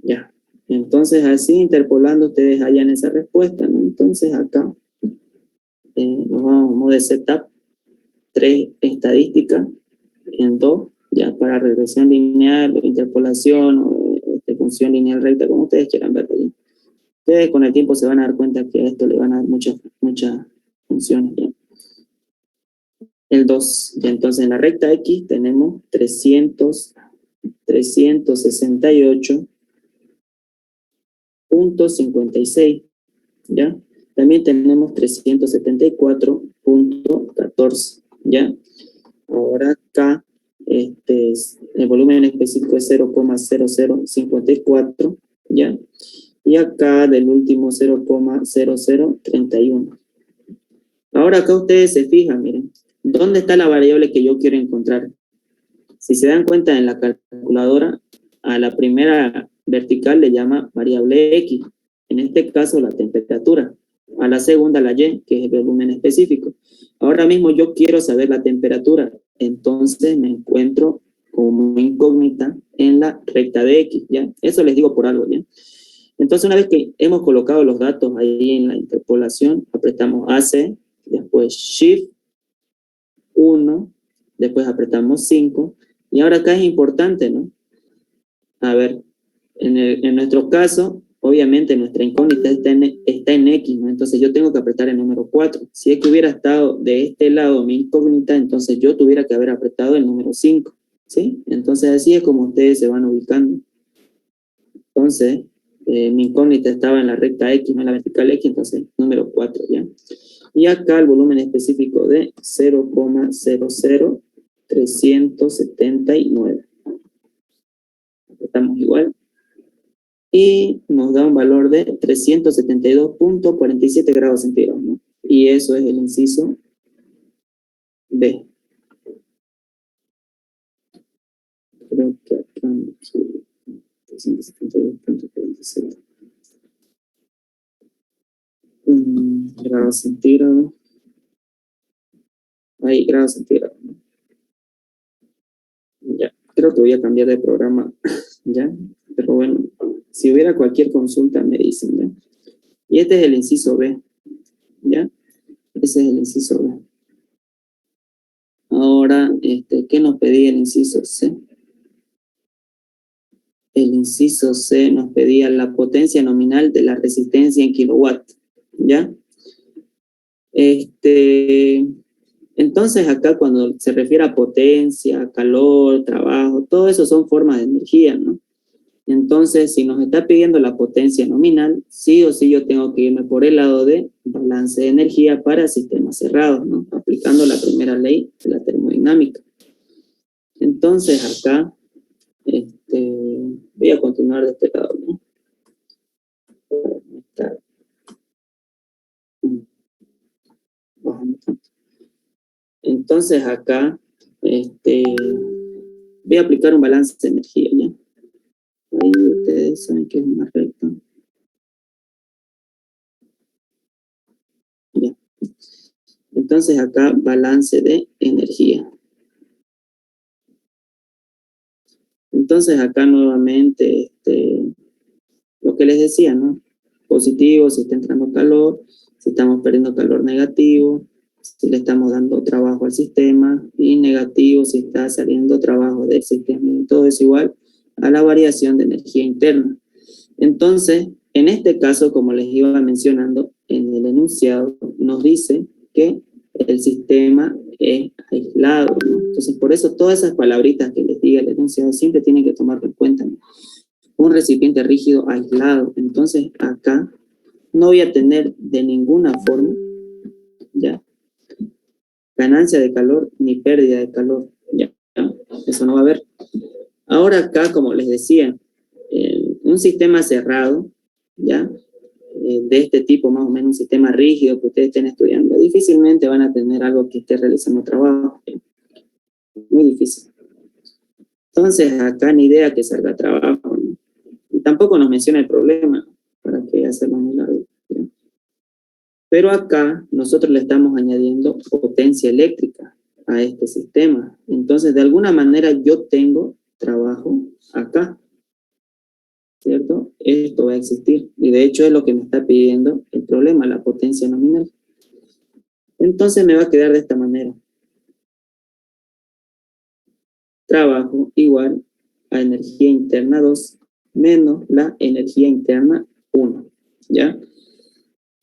ya. Entonces así interpolando ustedes hallan esa respuesta, ¿no? Entonces acá nos vamos a modo de setup, 3 estadísticas en 2, ya, para regresión lineal, o interpolación, o función lineal recta, como ustedes quieran verlo. ¿Ya? Ustedes con el tiempo se van a dar cuenta que a esto le van a dar muchas funciones, ¿ya? El 2, y entonces en la recta X tenemos 368.56, ¿ya? También tenemos 374.14, ¿ya? Ahora acá el volumen específico es 0,0054, ¿ya? Y acá del último 0,0031. Ahora acá ustedes se fijan, miren, ¿dónde está la variable que yo quiero encontrar? Si se dan cuenta en la calculadora, a la primera vertical le llama variable X, en este caso la temperatura, a la segunda la Y, que es el volumen específico. Ahora mismo yo quiero saber la temperatura, entonces me encuentro como incógnita en la recta de X, ¿ya? Eso les digo por algo, ¿ya? Entonces una vez que hemos colocado los datos ahí en la interpolación, apretamos AC, después Shift 1, después apretamos 5, y ahora acá es importante, ¿no? A ver, en nuestro caso, obviamente nuestra incógnita está en X, ¿no? Entonces yo tengo que apretar el número 4. Si es que hubiera estado de este lado mi incógnita, entonces yo tuviera que haber apretado el número 5, ¿sí? Entonces así es como ustedes se van ubicando. Entonces, mi incógnita estaba en la recta X, no en la vertical X, entonces número 4, ¿ya? Y acá el volumen específico de 0,00379. Apretamos igual. Y nos da un valor de 372.47 grados centígrados, ¿no? Y eso es el inciso B. Creo que acá 372.47 grados centígrados. Ahí, grados centígrados, ¿no? Ya, creo que voy a cambiar de programa, ¿ya? Pero bueno, si hubiera cualquier consulta me dicen, ¿ya? Y este es el inciso B, ¿ya? Ese es el inciso B. Ahora, ¿qué nos pedía el inciso C? El inciso C nos pedía la potencia nominal de la resistencia en kilowatt, ¿ya? Entonces acá cuando se refiere a potencia, calor, trabajo, todo eso son formas de energía, ¿no? Entonces, si nos está pidiendo la potencia nominal, sí o sí yo tengo que irme por el lado de balance de energía para sistemas cerrados, ¿no? Aplicando la primera ley de la termodinámica. Entonces acá, voy a continuar de este lado, ¿no? Entonces acá, voy a aplicar un balance de energía, ¿ya? Ahí ustedes saben que es una recta. Ya. Entonces acá, balance de energía. Entonces acá nuevamente, lo que les decía, ¿no? Positivo si está entrando calor, si estamos perdiendo calor negativo, si le estamos dando trabajo al sistema, y negativo si está saliendo trabajo del sistema. Y todo es igual a la variación de energía interna. Entonces, en este caso, como les iba mencionando, en el enunciado nos dice que el sistema es aislado, ¿no? Entonces, por eso todas esas palabritas que les diga el enunciado siempre tienen que tomarlo en cuenta, ¿no? Un recipiente rígido aislado. Entonces, acá no voy a tener de ninguna forma, ¿ya?, ganancia de calor ni pérdida de calor, ¿ya? Eso no va a haber. Ahora acá, como les decía, un sistema cerrado, ¿ya?, de este tipo, más o menos un sistema rígido que ustedes estén estudiando, difícilmente van a tener algo que esté realizando trabajo. Muy difícil. Entonces, acá ni idea que salga trabajo, ¿no? Y tampoco nos menciona el problema, para que hacerlo muy largo, ¿no? Pero acá nosotros le estamos añadiendo potencia eléctrica a este sistema. Entonces, de alguna manera yo tengo trabajo acá, ¿cierto? Esto va a existir. Y de hecho es lo que me está pidiendo el problema, la potencia nominal. Entonces me va a quedar de esta manera. Trabajo igual a energía interna 2 menos la energía interna 1, ¿ya?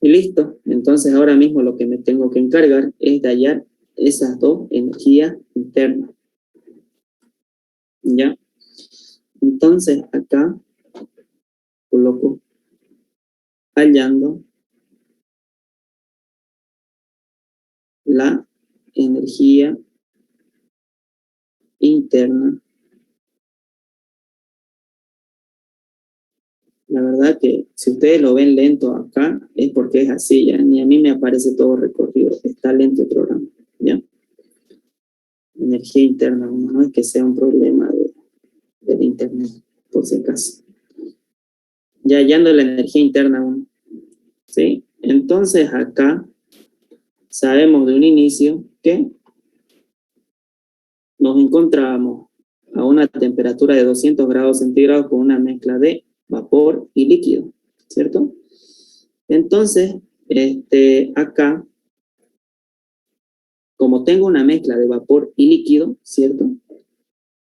Y listo. Entonces ahora mismo lo que me tengo que encargar es de hallar esas dos energías internas, ¿ya? Entonces acá coloco hallando la energía interna. La verdad que si ustedes lo ven lento acá es porque es así, ya ni a mí me aparece todo recorrido, está lento el programa, ¿ya? Energía interna, no es que sea un problema del internet, por si acaso. Ya hallando la energía interna 1, ¿sí? Entonces acá sabemos de un inicio que nos encontramos a una temperatura de 200 grados centígrados con una mezcla de vapor y líquido, ¿cierto? Entonces, acá, como tengo una mezcla de vapor y líquido, ¿cierto?,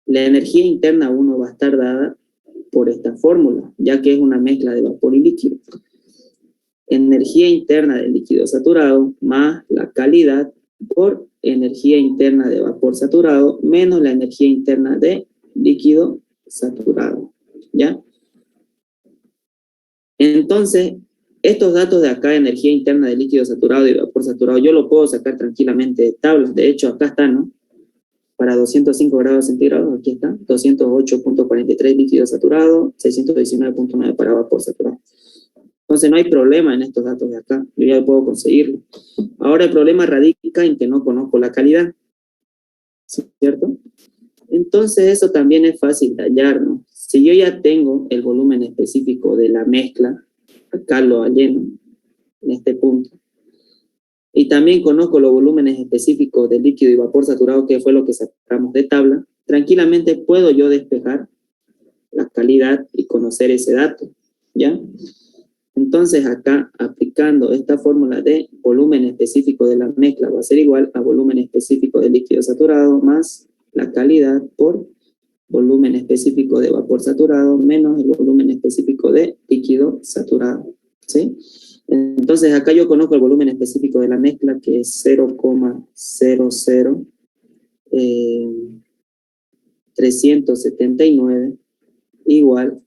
la energía interna 1 va a estar dada por esta fórmula, ya que es una mezcla de vapor y líquido. Energía interna del líquido saturado más la calidad por energía interna de vapor saturado menos la energía interna de líquido saturado, ¿ya? Entonces, estos datos de acá, energía interna de líquido saturado y vapor saturado, yo lo puedo sacar tranquilamente de tablas. De hecho, acá está, ¿no? Para 205 grados centígrados, aquí está, 208.43 líquido saturado, 619.9 para vapor saturado. Entonces no hay problema en estos datos de acá, yo ya puedo conseguirlo. Ahora el problema radica en que no conozco la calidad, ¿cierto? Entonces eso también es fácil de hallar, ¿no? Si yo ya tengo el volumen específico de la mezcla, acá lo hallé, ¿no?, en este punto, y también conozco los volúmenes específicos de líquido y vapor saturado, que fue lo que sacamos de tabla, tranquilamente puedo yo despejar la calidad y conocer ese dato, ¿ya? Entonces acá, aplicando esta fórmula de volumen específico de la mezcla, va a ser igual a volumen específico de líquido saturado más la calidad por volumen específico de vapor saturado menos el volumen específico de líquido saturado, ¿sí? Entonces acá yo conozco el volumen específico de la mezcla, que es 0,00379 igual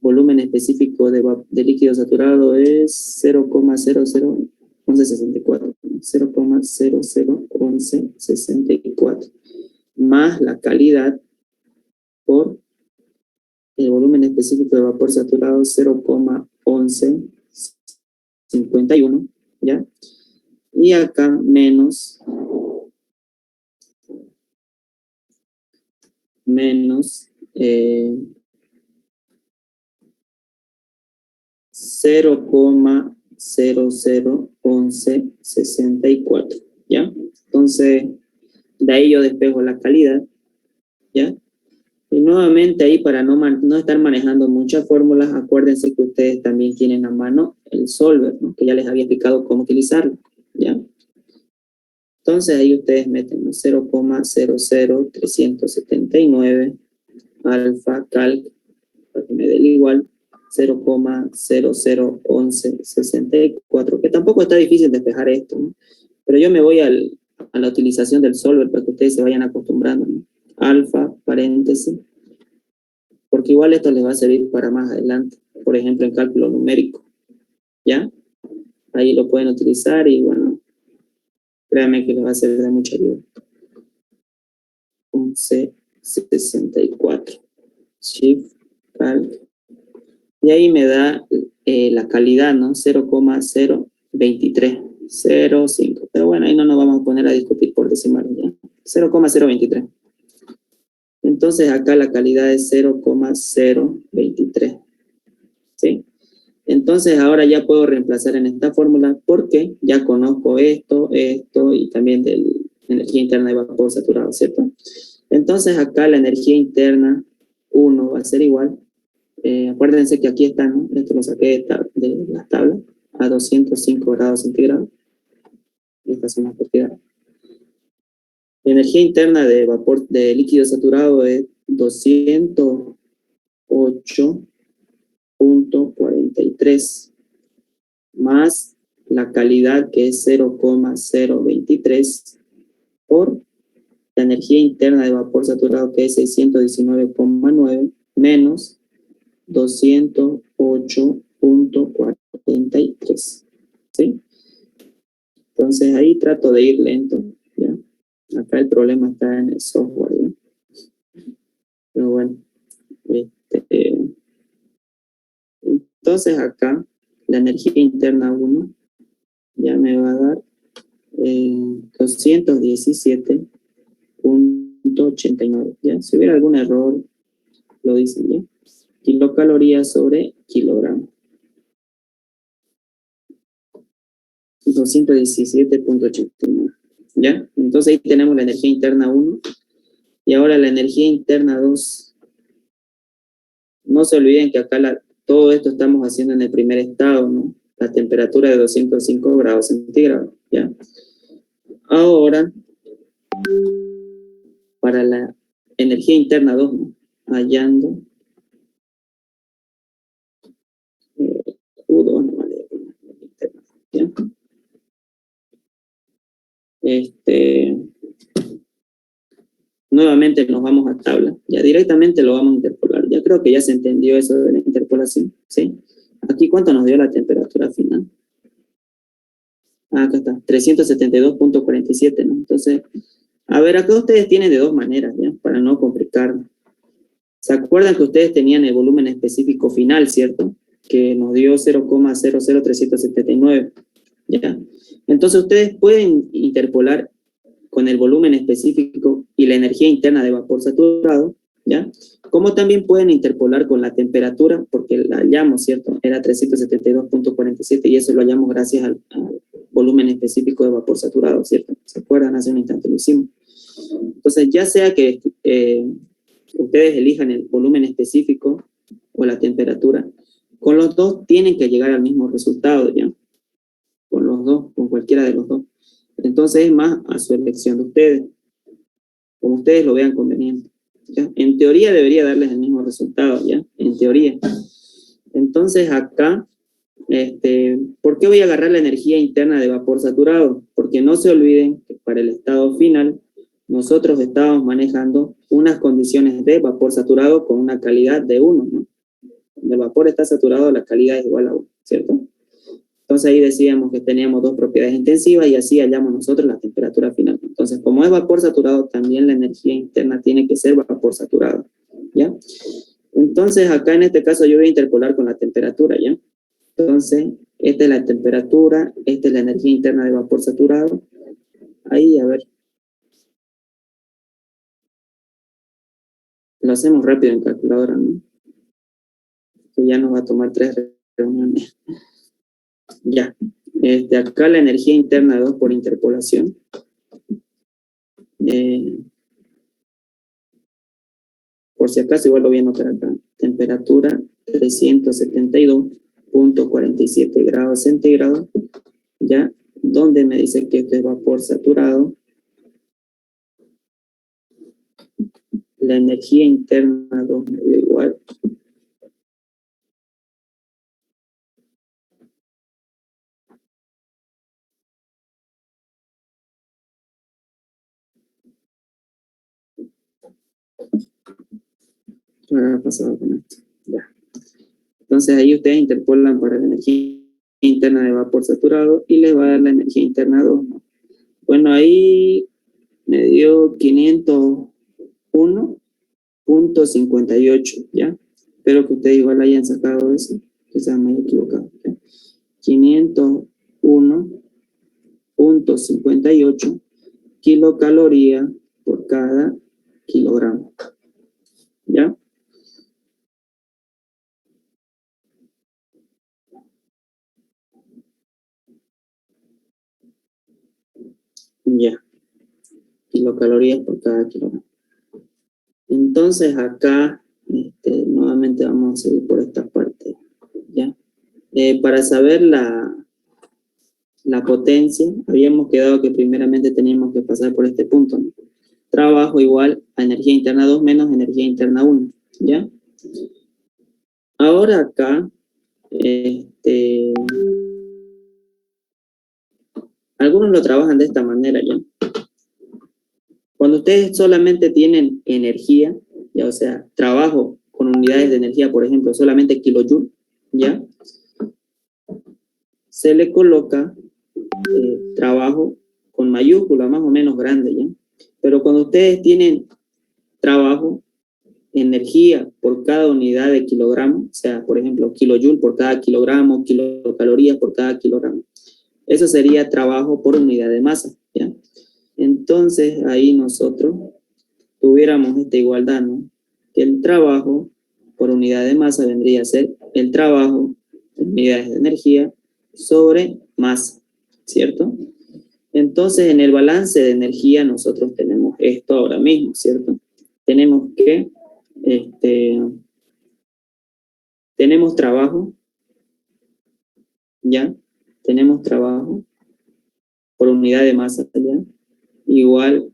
volumen específico de líquido saturado es 0,001164, 0,001164 más la calidad por el volumen específico de vapor saturado 0,1151, ¿ya? Y acá menos 0,001164, ¿ya? Entonces, de ahí yo despejo la calidad, ¿ya? Y nuevamente ahí, para no estar manejando muchas fórmulas, acuérdense que ustedes también tienen a mano el solver, ¿no? Que ya les había explicado cómo utilizarlo, ¿ya? Entonces ahí ustedes meten 0,00379 alfa calc, para que me dé el igual, 0,001164, que tampoco está difícil despejar esto, ¿no? Pero yo me voy a la utilización del solver para que ustedes se vayan acostumbrando, ¿no? Alfa, paréntesis, porque igual esto les va a servir para más adelante, por ejemplo en cálculo numérico, ¿ya? Ahí lo pueden utilizar y bueno, créanme que les va a ser de mucha ayuda. 1164, shift, calc, y ahí me da la calidad, ¿no? 0,02305, pero bueno, ahí no nos vamos a poner a discutir por decimales, ¿ya? 0,023. Entonces acá la calidad es 0,023, ¿sí? Entonces ahora ya puedo reemplazar en esta fórmula porque ya conozco esto y también de la energía interna de vapor saturado, ¿cierto? Entonces acá la energía interna 1 va a ser igual, acuérdense que aquí está, ¿no? Esto lo saqué de las tablas, a 205 grados centígrados. Estas son las propiedades. La energía interna de vapor de líquido saturado es 208.43 más la calidad, que es 0,023 por la energía interna de vapor saturado, que es 619,9 menos 208.43, ¿sí? Entonces ahí trato de ir lento, ¿ya? Acá el problema está en el software, ¿ya? Pero bueno, entonces acá la energía interna 1 ya me va a dar 217.89, ¿ya? Si hubiera algún error, lo dicen, ¿ya? Kilocalorías sobre kilogramo. 217.89, ¿ya? Entonces ahí tenemos la energía interna 1. Y ahora la energía interna 2. No se olviden que acá todo esto estamos haciendo en el primer estado, ¿no? La temperatura de 205 grados centígrados, ¿ya? Ahora, para la energía interna 2, ¿no? Hallando Q2, no vale, ¿ya? Nuevamente nos vamos a tabla, ya directamente lo vamos a interpolar. Ya creo que ya se entendió eso de la interpolación, ¿sí? Aquí, ¿cuánto nos dio la temperatura final? Acá está, 372.47, ¿no? Entonces, a ver, acá ustedes tienen de dos maneras, ¿ya? Para no complicar. ¿Se acuerdan que ustedes tenían el volumen específico final, cierto? Que nos dio 0,00379, ¿ya? Entonces, ustedes pueden interpolar con el volumen específico y la energía interna de vapor saturado, ¿ya? Como también pueden interpolar con la temperatura, porque la hallamos, ¿cierto? Era 372.47 y eso lo hallamos gracias al volumen específico de vapor saturado, ¿cierto? ¿Se acuerdan? Hace un instante lo hicimos. Entonces, ya sea que ustedes elijan el volumen específico o la temperatura, Con los dos tienen que llegar al mismo resultado, ¿ya? Con los dos, con cualquiera de los dos. Entonces es más a su elección de ustedes, como ustedes lo vean conveniente, ¿ya? En teoría debería darles el mismo resultado, ¿ya? En teoría. Entonces acá, ¿por qué voy a agarrar la energía interna de vapor saturado? Porque no se olviden que para el estado final, nosotros estamos manejando unas condiciones de vapor saturado con una calidad de 1, ¿no? El vapor está saturado, la calidad es igual a 1, ¿cierto? Entonces ahí decíamos que teníamos dos propiedades intensivas y así hallamos nosotros la temperatura final. Entonces, como es vapor saturado, también la energía interna tiene que ser vapor saturado, ¿ya? Entonces, acá en este caso yo voy a interpolar con la temperatura, ¿ya? Entonces, esta es la temperatura, esta es la energía interna de vapor saturado. Ahí, a ver. Lo hacemos rápido en calculadora, ¿no? Que ya nos va a tomar 3 reuniones. Ya. Acá la energía interna de 2 por interpolación. Por si acaso, igual lo voy a anotar acá. Temperatura 372.47 grados centígrados. Ya. Donde me dice que esto es vapor saturado. La energía interna 2 me da igual. ¿Qué habrá pasado con esto? Ya. Entonces ahí ustedes interpolan para la energía interna de vapor saturado y les va a dar la energía interna 2, ¿no? Bueno, ahí me dio 501.58, ¿ya? Espero que ustedes igual hayan sacado eso, quizás me he equivocado, ¿ya? 501.58 kilocalorías por cada kilogramo, ¿ya? Ya, kilocalorías por cada kilogramo. Entonces acá, nuevamente vamos a seguir por esta parte, ¿ya? Para saber la potencia, habíamos quedado que primeramente teníamos que pasar por este punto, ¿no? Trabajo igual a energía interna 2 menos energía interna 1, ¿ya? Ahora acá, algunos lo trabajan de esta manera, ¿ya? Cuando ustedes solamente tienen energía, ya, o sea, trabajo con unidades de energía, por ejemplo, solamente kilojoule, ¿ya? Se le coloca trabajo con mayúscula, más o menos grande, ¿ya? Pero cuando ustedes tienen trabajo, energía por cada unidad de kilogramo, o sea, por ejemplo, kilojoule por cada kilogramo, kilocalorías por cada kilogramo, eso sería trabajo por unidad de masa, ¿ya? Entonces, ahí nosotros tuviéramos esta igualdad, ¿no? Que el trabajo por unidad de masa vendría a ser el trabajo en unidades de energía sobre masa, ¿cierto? Entonces, en el balance de energía nosotros tenemos esto ahora mismo, ¿cierto? Tenemos que, tenemos trabajo, ¿ya? Tenemos trabajo por unidad de masa, ¿ya? Igual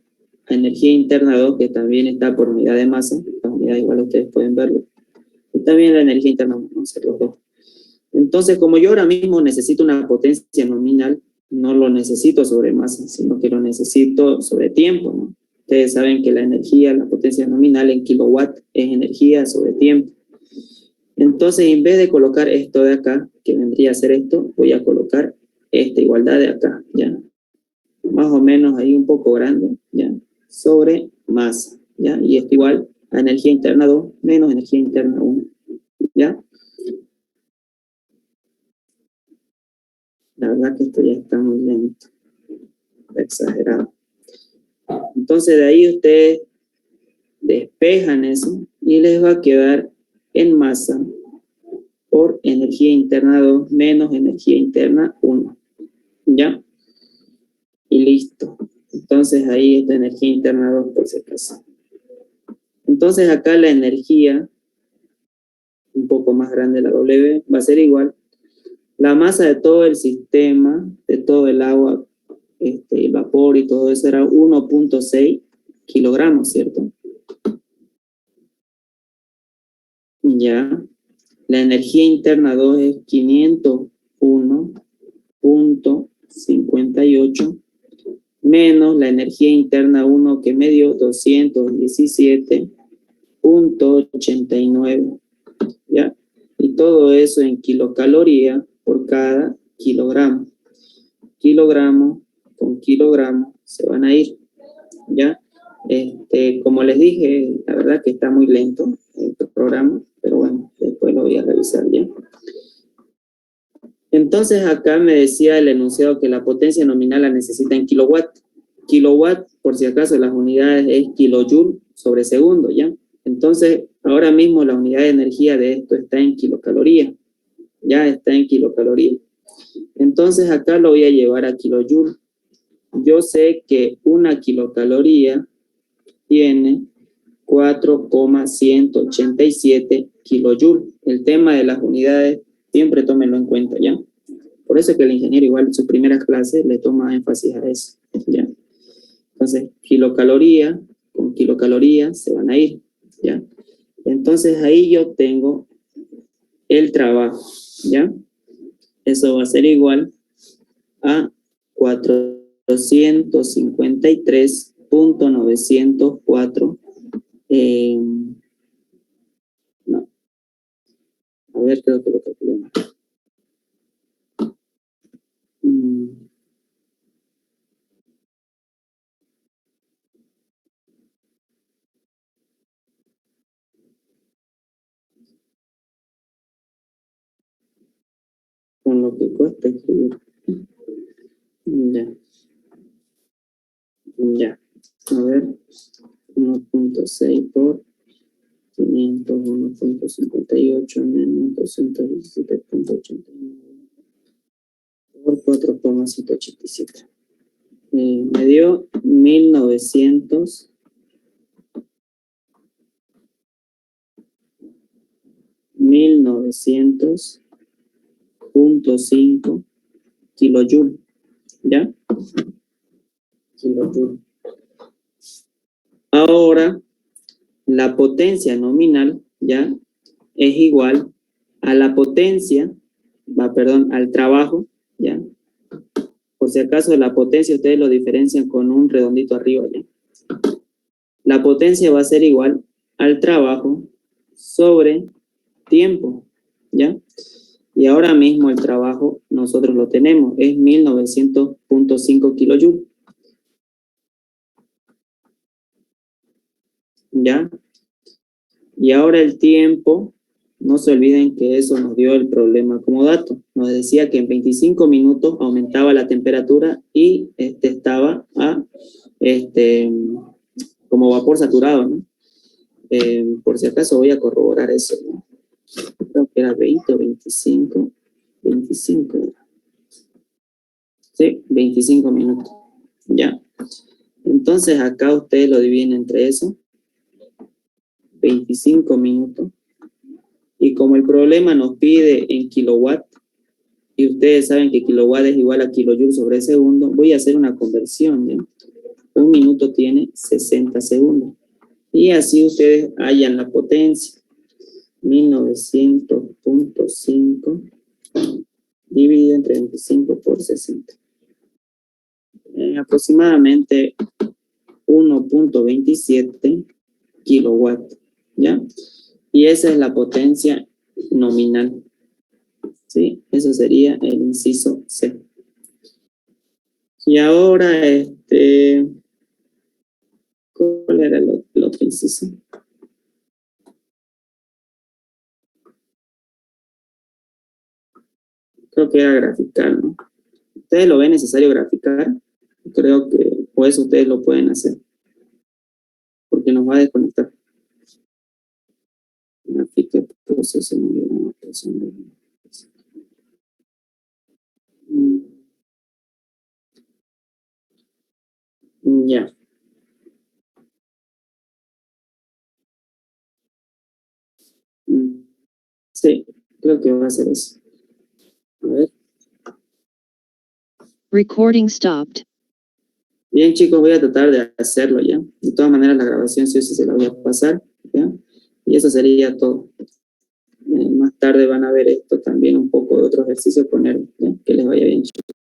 a energía interna 2, que también está por unidad de masa, la unidad igual ustedes pueden verlo. Y también la energía interna 1, no sé, los dos. Entonces, como yo ahora mismo necesito una potencia nominal, no lo necesito sobre masa, sino que lo necesito sobre tiempo, ¿no? Ustedes saben que la energía, la potencia nominal en kilowatt es energía sobre tiempo. Entonces, en vez de colocar esto de acá, que vendría a ser esto, voy a colocar esta igualdad de acá, ¿ya? Más o menos ahí un poco grande, ¿ya? Sobre masa, ¿ya? Y esto igual a energía interna 2 menos energía interna 1, ¿ya? La verdad que esto ya está muy lento, exagerado. Entonces de ahí ustedes despejan eso y les va a quedar en masa por energía interna 2 menos energía interna 1, ¿ya? Y listo. Entonces ahí está energía interna 2 por si acaso. Entonces acá la energía un poco más grande la W, va a ser igual. La masa de todo el sistema, de todo el agua, el vapor y todo eso era 1.6 kilogramos, ¿cierto? Ya. La energía interna 2 es 501.58 menos la energía interna 1 que me dio 217.89, ¿ya? Y todo eso en kilocaloría por cada kilogramo. Kilogramo con kilogramo se van a ir, ¿ya? Como les dije, la verdad que está muy lento el programa, pero bueno, después lo voy a revisar ya. Entonces acá me decía el enunciado que la potencia nominal la necesita en kilowatt. Kilowatt, por si acaso, las unidades es kilojoule sobre segundo, ¿ya? Entonces, ahora mismo la unidad de energía de esto está en kilocaloría. Ya está en kilocaloría. Entonces acá lo voy a llevar a kilojoule. Yo sé que una kilocaloría tiene 4,187 kilojoule. El tema de las unidades, siempre tómenlo en cuenta, ¿ya? Por eso es que el ingeniero igual en sus primeras clases le toma énfasis a eso, ¿ya? Entonces, kilocaloría con kilocaloría se van a ir, ¿ya? Entonces, ahí yo tengo el trabajo, ¿ya? Eso va a ser igual a 453.904. No, a ver, creo que lo calculé mal. Con lo que cuesta escribir. Ya. Ya. A ver. 1.6 por 501.58 menos 217.89 por 4,187. Me dio 1900.5 kilojoule, ¿ya? Kilojoule. Ahora, la potencia nominal, ¿ya? Es igual a la potencia, al trabajo, ¿ya? Por si acaso la potencia ustedes lo diferencian con un redondito arriba, ¿ya? La potencia va a ser igual al trabajo sobre tiempo, ¿ya? Y ahora mismo el trabajo nosotros lo tenemos, es 1900.5 kilojoule, ¿ya? Y ahora el tiempo, no se olviden que eso nos dio el problema como dato. Nos decía que en 25 minutos aumentaba la temperatura y estaba a, como vapor saturado, ¿no? Por si acaso voy a corroborar eso, ¿no? Creo que era 20 o 25. 25. Sí, 25 minutos. Ya. Entonces acá ustedes lo dividen entre eso. 25 minutos. Y como el problema nos pide en kilowatt, y ustedes saben que kilowatt es igual a kilojoule sobre segundo, voy a hacer una conversión, ¿ya? Un minuto tiene 60 segundos. Y así ustedes hallan la potencia. 1900.5 dividido entre 25 por 60. Aproximadamente 1.27 kilowatt, ¿ya? Y esa es la potencia nominal, ¿sí? Eso sería el inciso C. Y ahora, ¿cuál era el otro inciso? Creo que era graficar, ¿no? ¿Ustedes lo ven necesario graficar? Creo que pues ustedes lo pueden hacer, porque nos va a desconectar. Grafique proceso. Ya. Sí, creo que va a ser eso. A ver. Recording stopped. Bien, chicos, voy a tratar de hacerlo ya. De todas maneras, la grabación sí o sí se la voy a pasar, ¿ya? Y eso sería todo. Más tarde van a ver esto también, un poco de otro ejercicio, poner, ¿ya? Que les vaya bien, chicos.